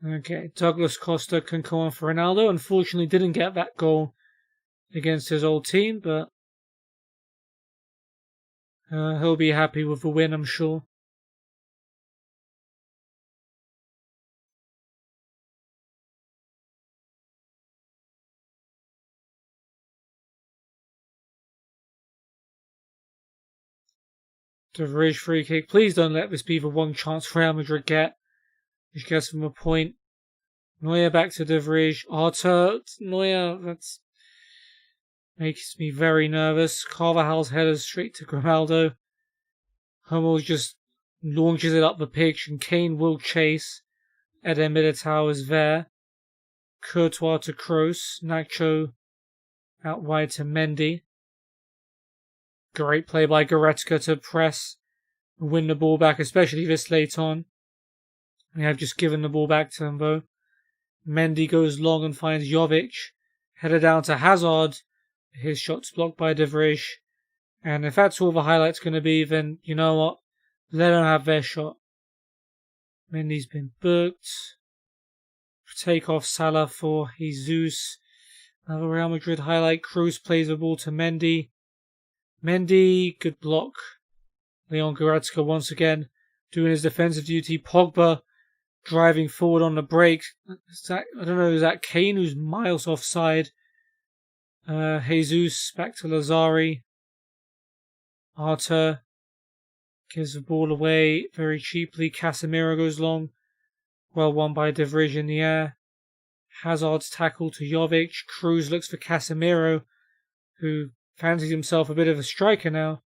A: Okay, Douglas Costa can come on for Ronaldo. Unfortunately, didn't get that goal against his old team, but he'll be happy with the win, I'm sure. De Vrij free kick. Please don't let this be the one chance Real Madrid get. Which gets them a point. Neuer back to De Vrij. Arthur. Neuer, that's makes me very nervous. Carvajal's header straight to Grimaldo. Hummels just launches it up the pitch, and Kane will chase. Eder Militao is there. Courtois to Kroos. Nacho out wide to Mendy. Great play by Goretzka to press and win the ball back, especially this late on. We have just given the ball back to him, though. Mendy goes long and finds Jovic. Header down to Hazard. His shot's blocked by De Vrij. And if that's all the highlight's going to be, then you know what? Let them have their shot. Mendy's been booked. Take off Salah for Jesus. Another Real Madrid highlight. Kroos plays the ball to Mendy. Mendy, good block. Leon Goretzka once again doing his defensive duty. Pogba driving forward on the break. I don't know, is that Kane who's miles offside? Jesus back to Lazari. Arthur gives the ball away very cheaply. Casemiro goes long. Well won by De Vrij in the air. Hazard's tackle to Jovic. Kroos looks for Casemiro, who fancies himself a bit of a striker now.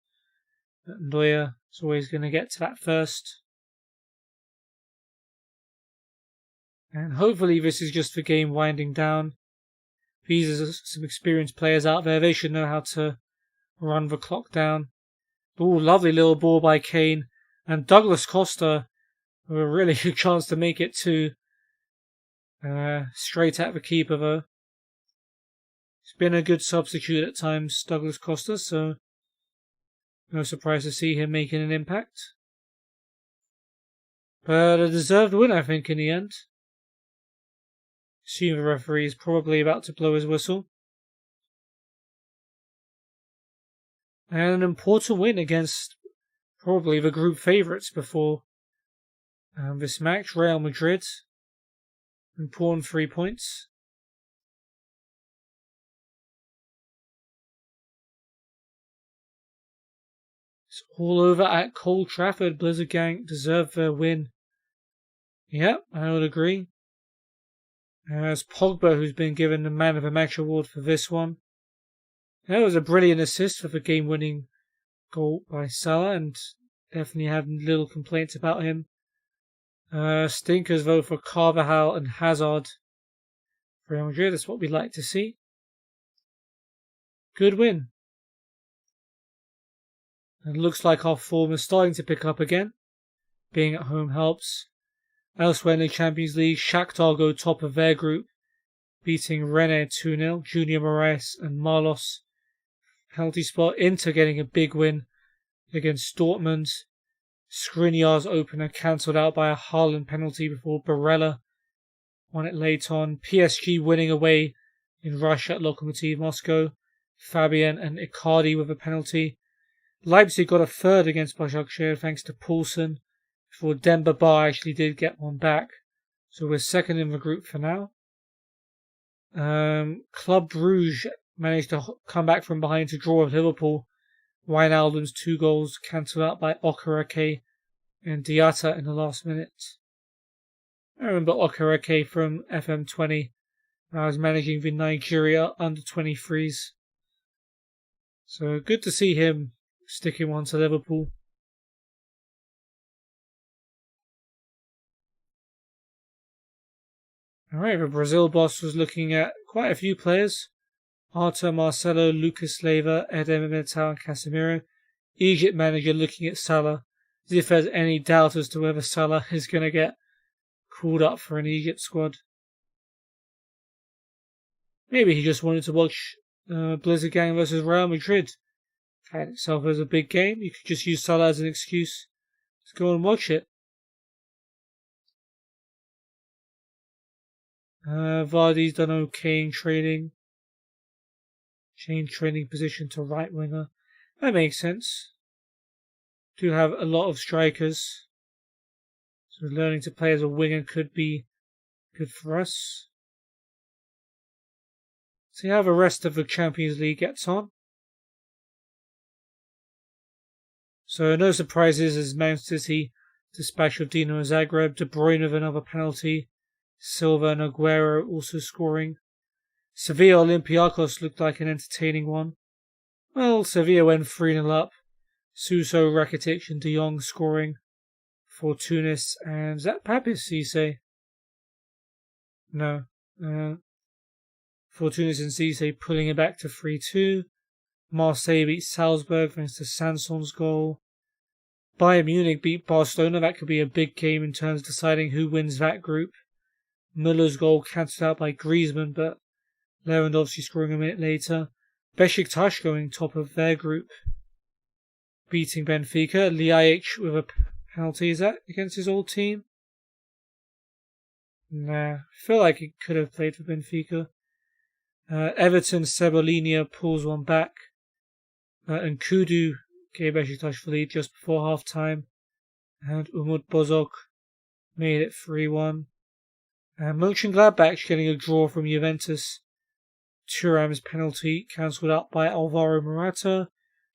A: But Neuer is always going to get to that first. And hopefully this is just the game winding down. These are some experienced players out there. They should know how to run the clock down. Ooh, lovely little ball by Kane. And Douglas Costa with a really good chance to make it too. Straight at the keeper though. He's been a good substitute at times, Douglas Costa, so no surprise to see him making an impact. But a deserved win, I think, in the end. Assume the referee is probably about to blow his whistle. And an important win against probably the group favourites before this match, Real Madrid. Important 3 points. It's all over at Old Trafford. Blizzard Gang deserve their win. Yep, I would agree. It's Pogba who's been given the Man of the Match award for this one. That was a brilliant assist for the game-winning goal by Salah, and definitely had little complaints about him. Stinkers vote for Carvajal and Hazard for Real Madrid. That's what we'd like to see. Good win. And it looks like our form is starting to pick up again. Being at home helps. Elsewhere in the Champions League, Shakhtar go top of their group, beating Rennes 2-0. Junior Moraes and Marlos penalty spot. Inter getting a big win against Dortmund. Skriniar's opener cancelled out by a Haaland penalty before Barella won it late on. PSG winning away in Russia at Lokomotiv Moscow. Fabian and Icardi with a penalty. Leipzig got a third against Başakşehir thanks to Poulsen, before Demba Ba actually did get one back. So we're second in the group for now. Club Brugge managed to come back from behind to draw with Liverpool. Wijnaldum's 2 goals cancelled out by Okereke and Diatta in the last minute. I remember Okereke from FM20 when I was managing the Nigeria under-23s. So good to see him sticking one to Liverpool. Alright, the Brazil boss was looking at quite a few players. Arthur, Marcelo, Lucas Leiva, Eder Militao and Casemiro. Egypt manager looking at Salah as if there's any doubt as to whether Salah is going to get called up for an Egypt squad. Maybe he just wanted to watch Blizzard Gang versus Real Madrid. Had itself as a big game. You could just use Salah as an excuse to go and watch it. Vardy's done okay in training. Change training position to right winger. That makes sense. Do have a lot of strikers. So learning to play as a winger could be good for us. See how the rest of the Champions League gets on. So no surprises as Man City dispatch of Dinamo Zagreb. De Bruyne with another penalty. Silva and Aguero also scoring. Sevilla Olympiacos looked like an entertaining one. Well, Sevilla went 3-0 up. Suso, Rakitic and De Jong scoring for Tunis. And is that Papis, you say? No. For Tunis and Cisse pulling it back to 3-2. Marseille beat Salzburg thanks to Sanson's goal. Bayern Munich beat Barcelona. That could be a big game in terms of deciding who wins that group. Muller's goal cancelled out by Griezmann, but Lewandowski scoring a minute later. Besiktas going top of their group, beating Benfica. Ljajic with a penalty. Is that against his old team? Nah, I feel like he could have played for Benfica. Everton, Cebolinha pulls one back. And Kudu gave Besiktas the lead just before half-time. And Umut Bozok made it 3-1. Mönchengladbach getting a draw from Juventus. Thuram's penalty cancelled out by Alvaro Morata.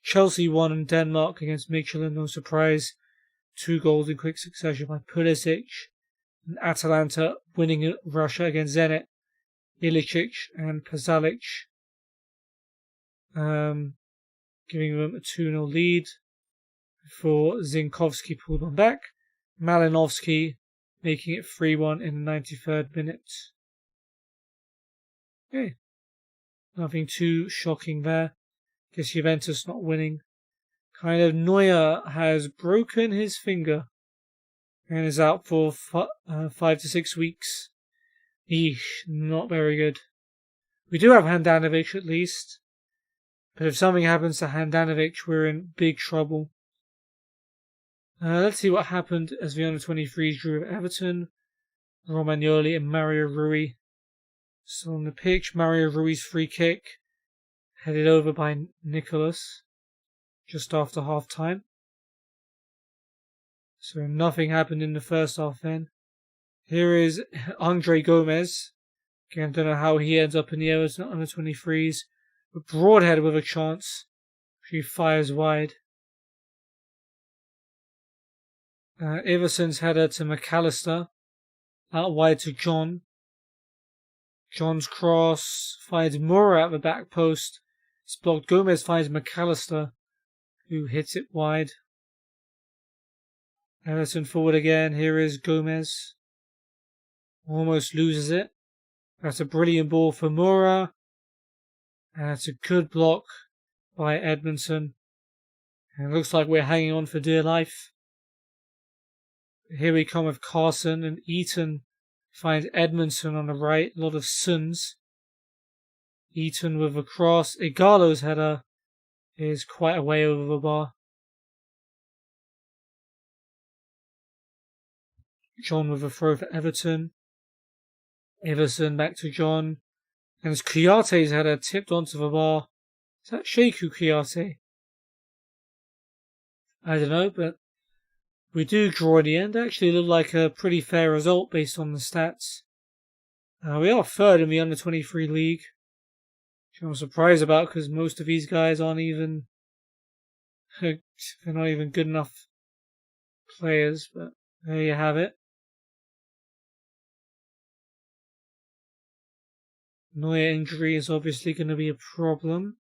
A: Chelsea won in Denmark against Midtjylland, no surprise. 2 goals in quick succession by Pulisic. And Atalanta winning in Russia against Zenit. Ilicic and Pasalic giving them a 2-0 lead before Zinkowski pulled one back. Malinovsky making it 3-1 in the 93rd minute. Okay. Nothing too shocking there. Guess Juventus not winning. Kind of Neuer has broken his finger and is out for 5 to 6 weeks. Eesh, not very good. We do have Handanovic at least. But if something happens to Handanovic, we're in big trouble. Let's see what happened as the under-23s drew with Everton. Romagnoli and Mario Rui still on the pitch. Mario Rui's free kick headed over by Nicholas just after half-time. So nothing happened in the first half then. Here is Andre Gomez. Again, I don't know how he ends up in the Everton under-23s. But Broadhead with a chance. She fires wide. Iverson's header to McAllister. Out wide to John. John's cross finds Moura at the back post. It's blocked. Gomez finds McAllister, who hits it wide. Everton forward again. Here is Gomez. Almost loses it. That's a brilliant ball for Moura. And that's a good block by Edmondson. And it looks like we're hanging on for dear life. Here we come with Carson, and Eaton finds Edmondson on the right. A lot of Suns. Eaton with a cross. Igalo's header is quite a way over the bar. John with a throw for Everton. Everson back to John. And it's Kouyate's header tipped onto the bar. Is that Sheku Kouyaté? I don't know, but we do draw in the end. Actually looked like a pretty fair result based on the stats. We are third in the under-23 league, which I'm surprised about because most of these guys aren't even... they're not even good enough players, but there you have it. Neuer injury is obviously going to be a problem.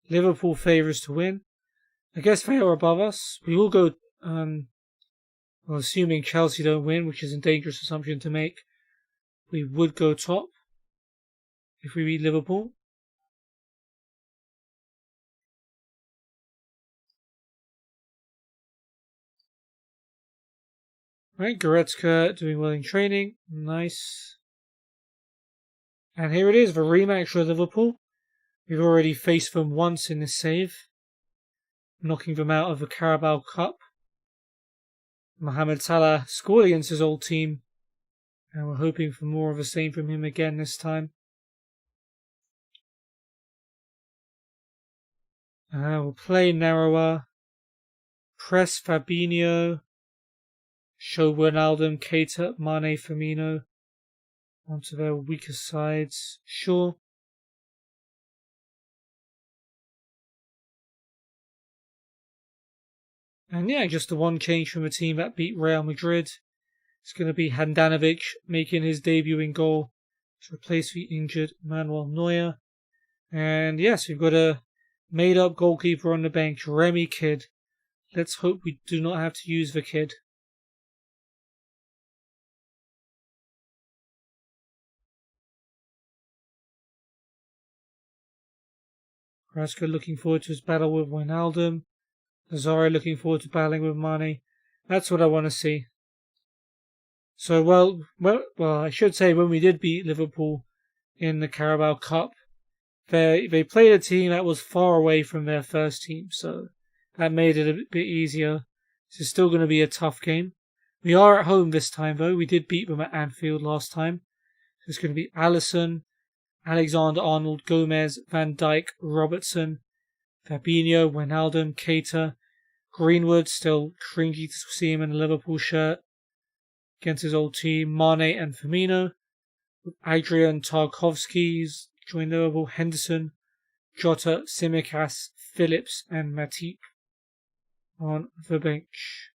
A: Liverpool favourites to win. I guess they are above us. We will go, assuming Chelsea don't win, which is a dangerous assumption to make, we would go top if we beat Liverpool. Right, Goretzka doing well in training. Nice. And here it is, the rematch for Liverpool. We've already faced them once in this save, knocking them out of the Carabao Cup. Mohamed Salah scored against his old team, and we're hoping for more of the same from him again this time. We'll play narrower, press Fabinho, show Wijnaldum, Keita, Mane, Firmino onto their weaker sides. Sure. And yeah, just the one change from a team that beat Real Madrid. It's going to be Handanovic making his debut in goal to replace the injured Manuel Neuer. And yes, we've got a made-up goalkeeper on the bench, Remy Kid. Let's hope we do not have to use the kid. Carrasco looking forward to his battle with Wijnaldum. Lazaro looking forward to battling with Mane. That's what I want to see. So, well, I should say when we did beat Liverpool in the Carabao Cup, they played a team that was far away from their first team, so that made it a bit easier. This is still going to be a tough game. We are at home this time, though. We did beat them at Anfield last time. So it's going to be Alisson, Alexander-Arnold, Gomez, Van Dijk, Robertson, Fabinho, Wijnaldum, Keita, Greenwood, still cringy to see him in a Liverpool shirt against his old team, Mane and Firmino, with Adrian Tarkowski's joined Liverpool, Henderson, Jota, Tsimikas, Phillips and Matip on the bench.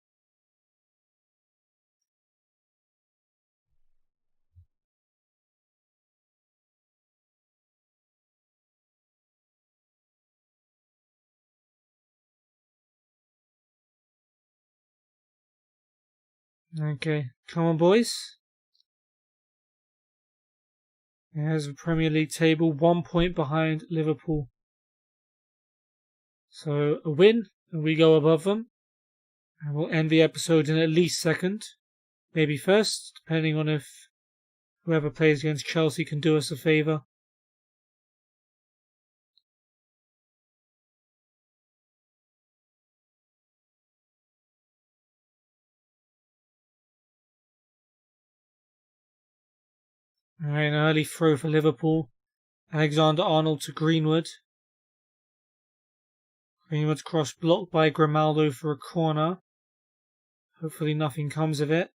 A: Okay, come on boys. There's the Premier League table, 1 point behind Liverpool. So a win and we go above them. And we'll end the episode in at least second, maybe first, depending on if whoever plays against Chelsea can do us a favour. Alright, an early throw for Liverpool. Alexander-Arnold to Greenwood. Greenwood's cross blocked by Grimaldo for a corner. Hopefully nothing comes of it.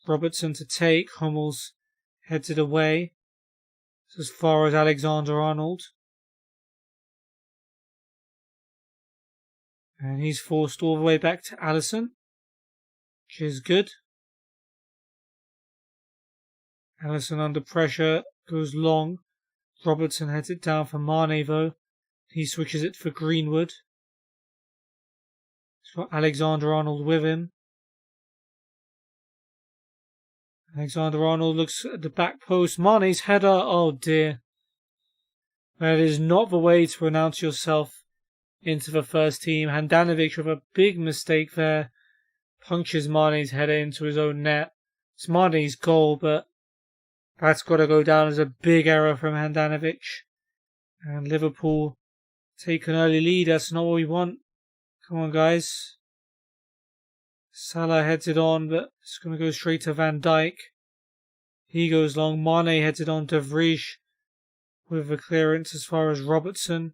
A: Robertson to take. Hummels heads it away. It's as far as Alexander-Arnold. And he's forced all the way back to Alisson, which is good. Alisson under pressure goes long. Robertson heads it down for Mane though. He switches it for Greenwood. He's got Alexander-Arnold with him. Alexander-Arnold looks at the back post. Mane's header. Oh dear. That is not the way to announce yourself into the first team. Handanovic with a big mistake there. Punctures Mane's header into his own net. It's Mane's goal, but that's got to go down as a big error from Handanovic. And Liverpool take an early lead. That's not what we want. Come on, guys. Salah heads it on, but it's going to go straight to Van Dijk. He goes long. Mane heads it on to Vrij with the clearance as far as Robertson.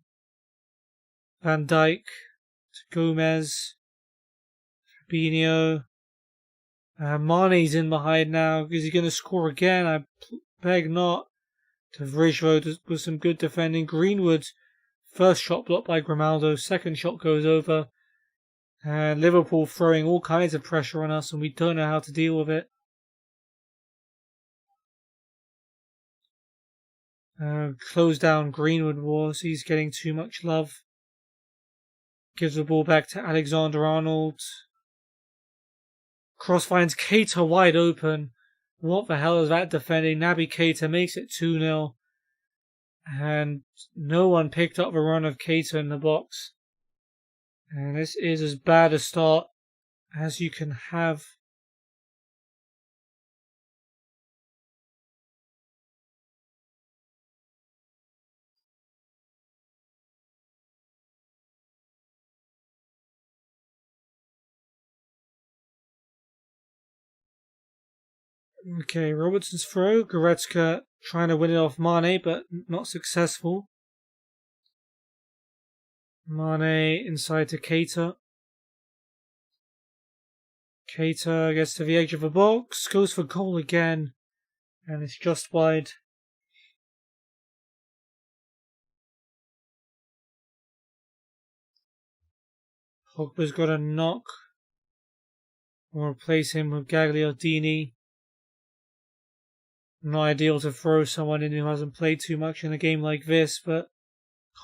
A: Van Dijk to Gomez. Fabinho. Mane's in behind now. Is he going to score again? I beg not. To Vrij with some good defending. Greenwood. First shot blocked by Grimaldo. Second shot goes over. And Liverpool throwing all kinds of pressure on us and we don't know how to deal with it. Close down Greenwood was. He's getting too much love. Gives the ball back to Alexander-Arnold. Cross finds Keita wide open. What the hell is that defending? Naby Keita makes it 2-0. And no one picked up the run of Keita in the box. And this is as bad a start as you can have. Okay, Robertson's throw. Goretzka trying to win it off Mane, but not successful. Mane inside to Keita. Keita gets to the edge of the box, goes for goal again, and it's just wide. Pogba's got a knock. We'll replace him with Gagliardini. Not ideal to throw someone in who hasn't played too much in a game like this, but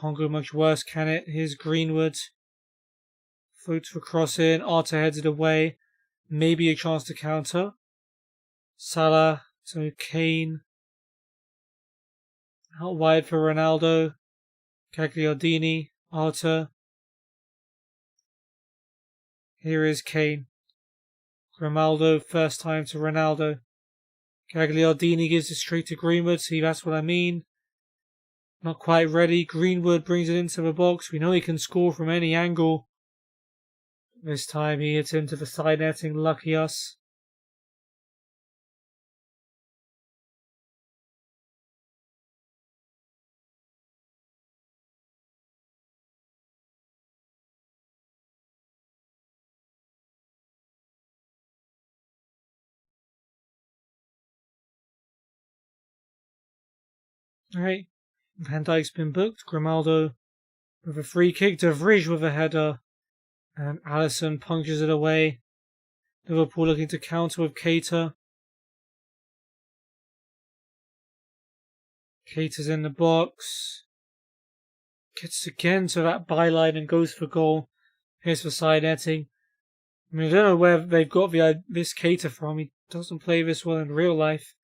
A: can't go much worse, can it? Here's Greenwood. Floats for cross in. Arta heads it away. Maybe a chance to counter. Salah to Kane. Out wide for Ronaldo. Gagliardini. Arta. Here is Kane. Grimaldo, first time to Ronaldo. Gagliardini gives it straight to Greenwood. See, that's what I mean. Not quite ready. Greenwood brings it into the box. We know he can score from any angle. This time he hits into the side netting. Lucky us. Alright. Van Dijk's been booked. Grimaldo with a free kick to Vrij with a header. And Alisson punctures it away. Liverpool looking to counter with Keita. Keita's in the box. Gets again to that byline and goes for goal. Here's for side netting. I mean, I don't know where they've got this Keita from. He doesn't play this well in real life.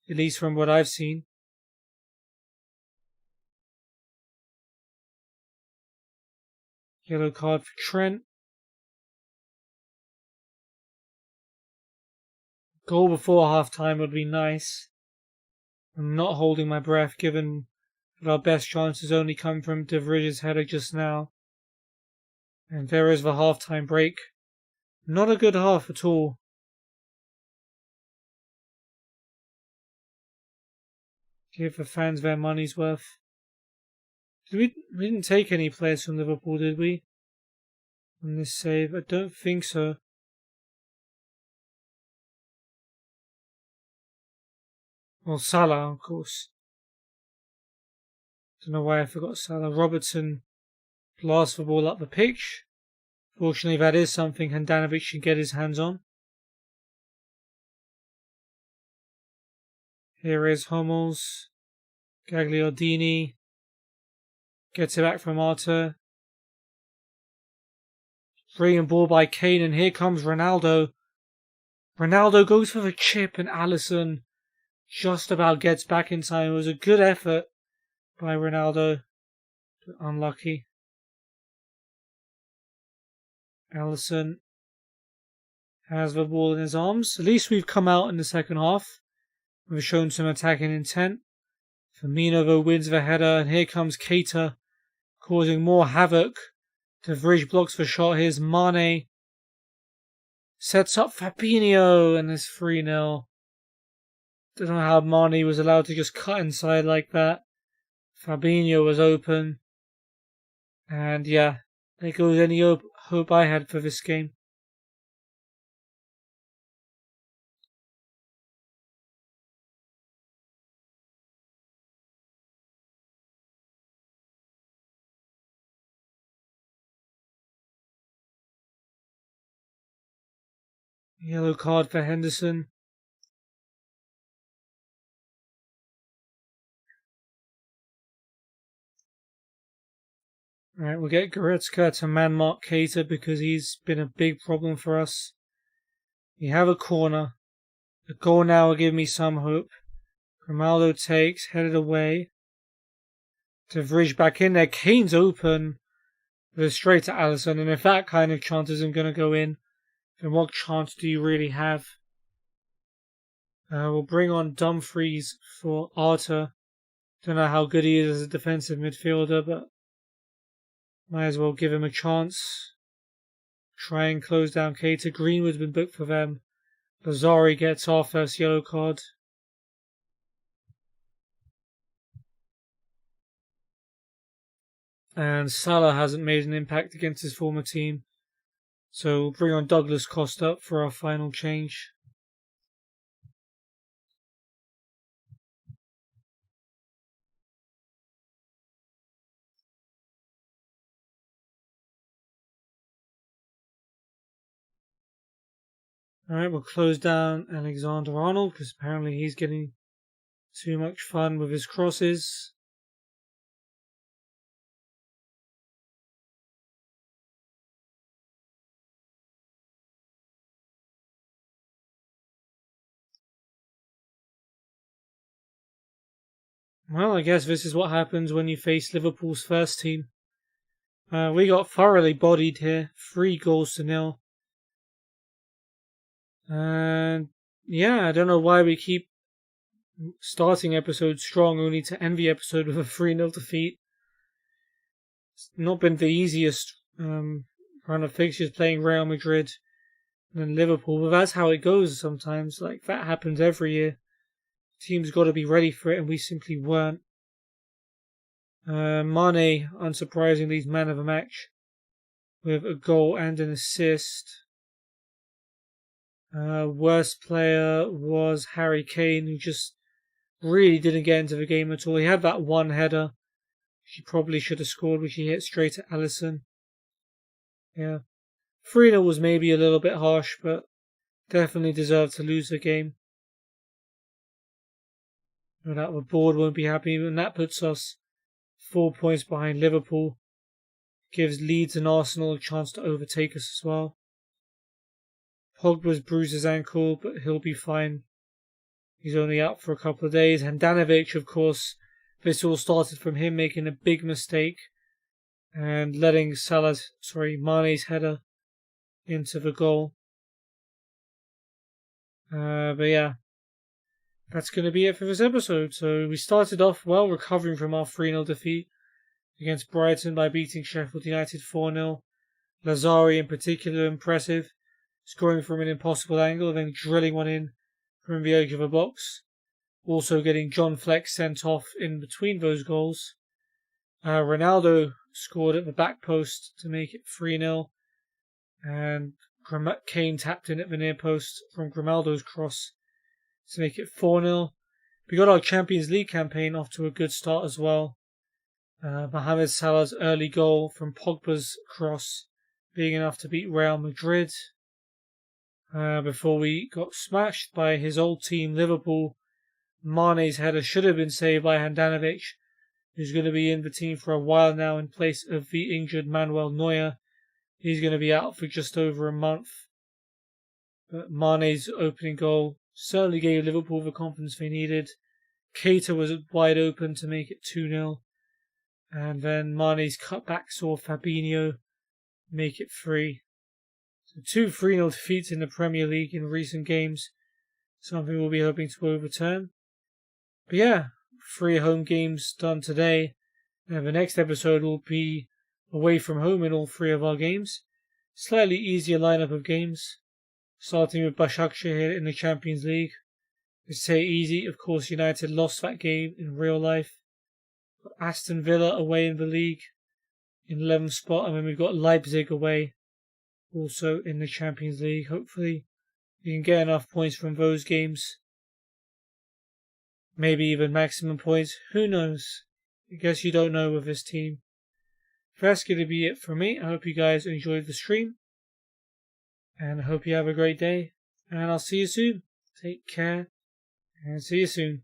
A: At least from what I've seen. Yellow card for Trent. Goal before half-time would be nice. I'm not holding my breath given that our best chances only come from De Vrij's header just now. And there is the half-time break. Not a good half at all. Give the fans their money's worth. We didn't take any players from Liverpool, did we? On this save? I don't think so. Well, Salah, of course. Don't know why I forgot Salah. Robertson blasts the ball up the pitch. Fortunately, that is something Handanovic should get his hands on. Here is Hummels. Gagliardini gets it back from Arthur. Brilliant ball by Kane, and here comes Ronaldo. Ronaldo goes for the chip, and Alisson just about gets back in time. It was a good effort by Ronaldo, but unlucky. Alisson has the ball in his arms. At least we've come out in the second half. We've shown some attacking intent. Firmino though wins the header, and here comes Keita causing more havoc. De Vrij blocks the shot. Here's Mane. Sets up Fabinho, and it's 3-0. Don't know how Mane was allowed to just cut inside like that. Fabinho was open. And yeah, there goes any hope I had for this game. Yellow card for Henderson. Alright, we'll get Goretzka to man-mark Keita because he's been a big problem for us. We have a corner. The goal now will give me some hope. Ronaldo takes, headed away. De Vrij back in there. Kane's open. But it's straight to Alisson, and if that kind of chance isn't going to go in, then what chance do you really have? We'll bring on Dumfries for Arthur. Don't know how good he is as a defensive midfielder, but might as well give him a chance. Try and close down Keita. Greenwood's been booked for them. Lazari gets our first yellow card. And Salah hasn't made an impact against his former team. So we'll bring on Douglas Costa for our final change. Alright, we'll close down Alexander-Arnold because apparently he's getting too much fun with his crosses. Well, I guess this is what happens when you face Liverpool's first team. We got thoroughly bodied here. 3-0. And yeah, I don't know why we keep starting episodes strong only to end the episode with a 3-0 defeat. It's not been the easiest run of fixtures playing Real Madrid and Liverpool, but that's how it goes sometimes. Like, that happens every year. Team's got to be ready for it, and we simply weren't. Mane, unsurprisingly, is man of the match with a goal and an assist. Worst player was Harry Kane, who just really didn't get into the game at all. He had that one header he probably should have scored, which he hit straight at Alisson. Yeah. 3-0 was maybe a little bit harsh, but definitely deserved to lose the game. No doubt the board won't be happy, and that puts us 4 points behind Liverpool. Gives Leeds and Arsenal a chance to overtake us as well. Pogba's bruised his ankle, but he'll be fine. He's only out for a couple of days. Handanovic, of course, this all started from him making a big mistake and letting Mane's header into the goal. But yeah, that's going to be it for this episode. So we started off well, recovering from our 3-0 defeat against Brighton by beating Sheffield United 4-0. Lazari in particular impressive, scoring from an impossible angle and then drilling one in from the edge of the box. Also getting John Fleck sent off in between those goals. Ronaldo scored at the back post to make it 3-0. And Kane tapped in at the near post from Grimaldo's cross to make it 4-0. We got our Champions League campaign off to a good start as well. Mohamed Salah's early goal from Pogba's cross being enough to beat Real Madrid. Before we got smashed by his old team Liverpool Mane's header should have been saved by Handanovic, who's going to be in the team for a while now in place of the injured Manuel Neuer. He's going to be out for just over a month. But Mane's opening goal certainly gave Liverpool the confidence they needed. Keita was wide open to make it 2-0. And then Mane's cutback saw Fabinho make it 3. So 2 3-0 defeats in the Premier League in recent games. Something we'll be hoping to overturn. But yeah, 3 home games done today. And the next episode will be away from home in all 3 of our games. Slightly easier lineup of games. Starting with Başakşehir in the Champions League. To say easy, of course United lost that game in real life. Got Aston Villa away in the league in 11th spot, and then we've got Leipzig away also in the Champions League. Hopefully we can get enough points from those games. Maybe even maximum points. Who knows? I guess you don't know with this team. That's going to be it for me. I hope you guys enjoyed the stream. And I hope you have a great day. And I'll see you soon. Take care. And see you soon.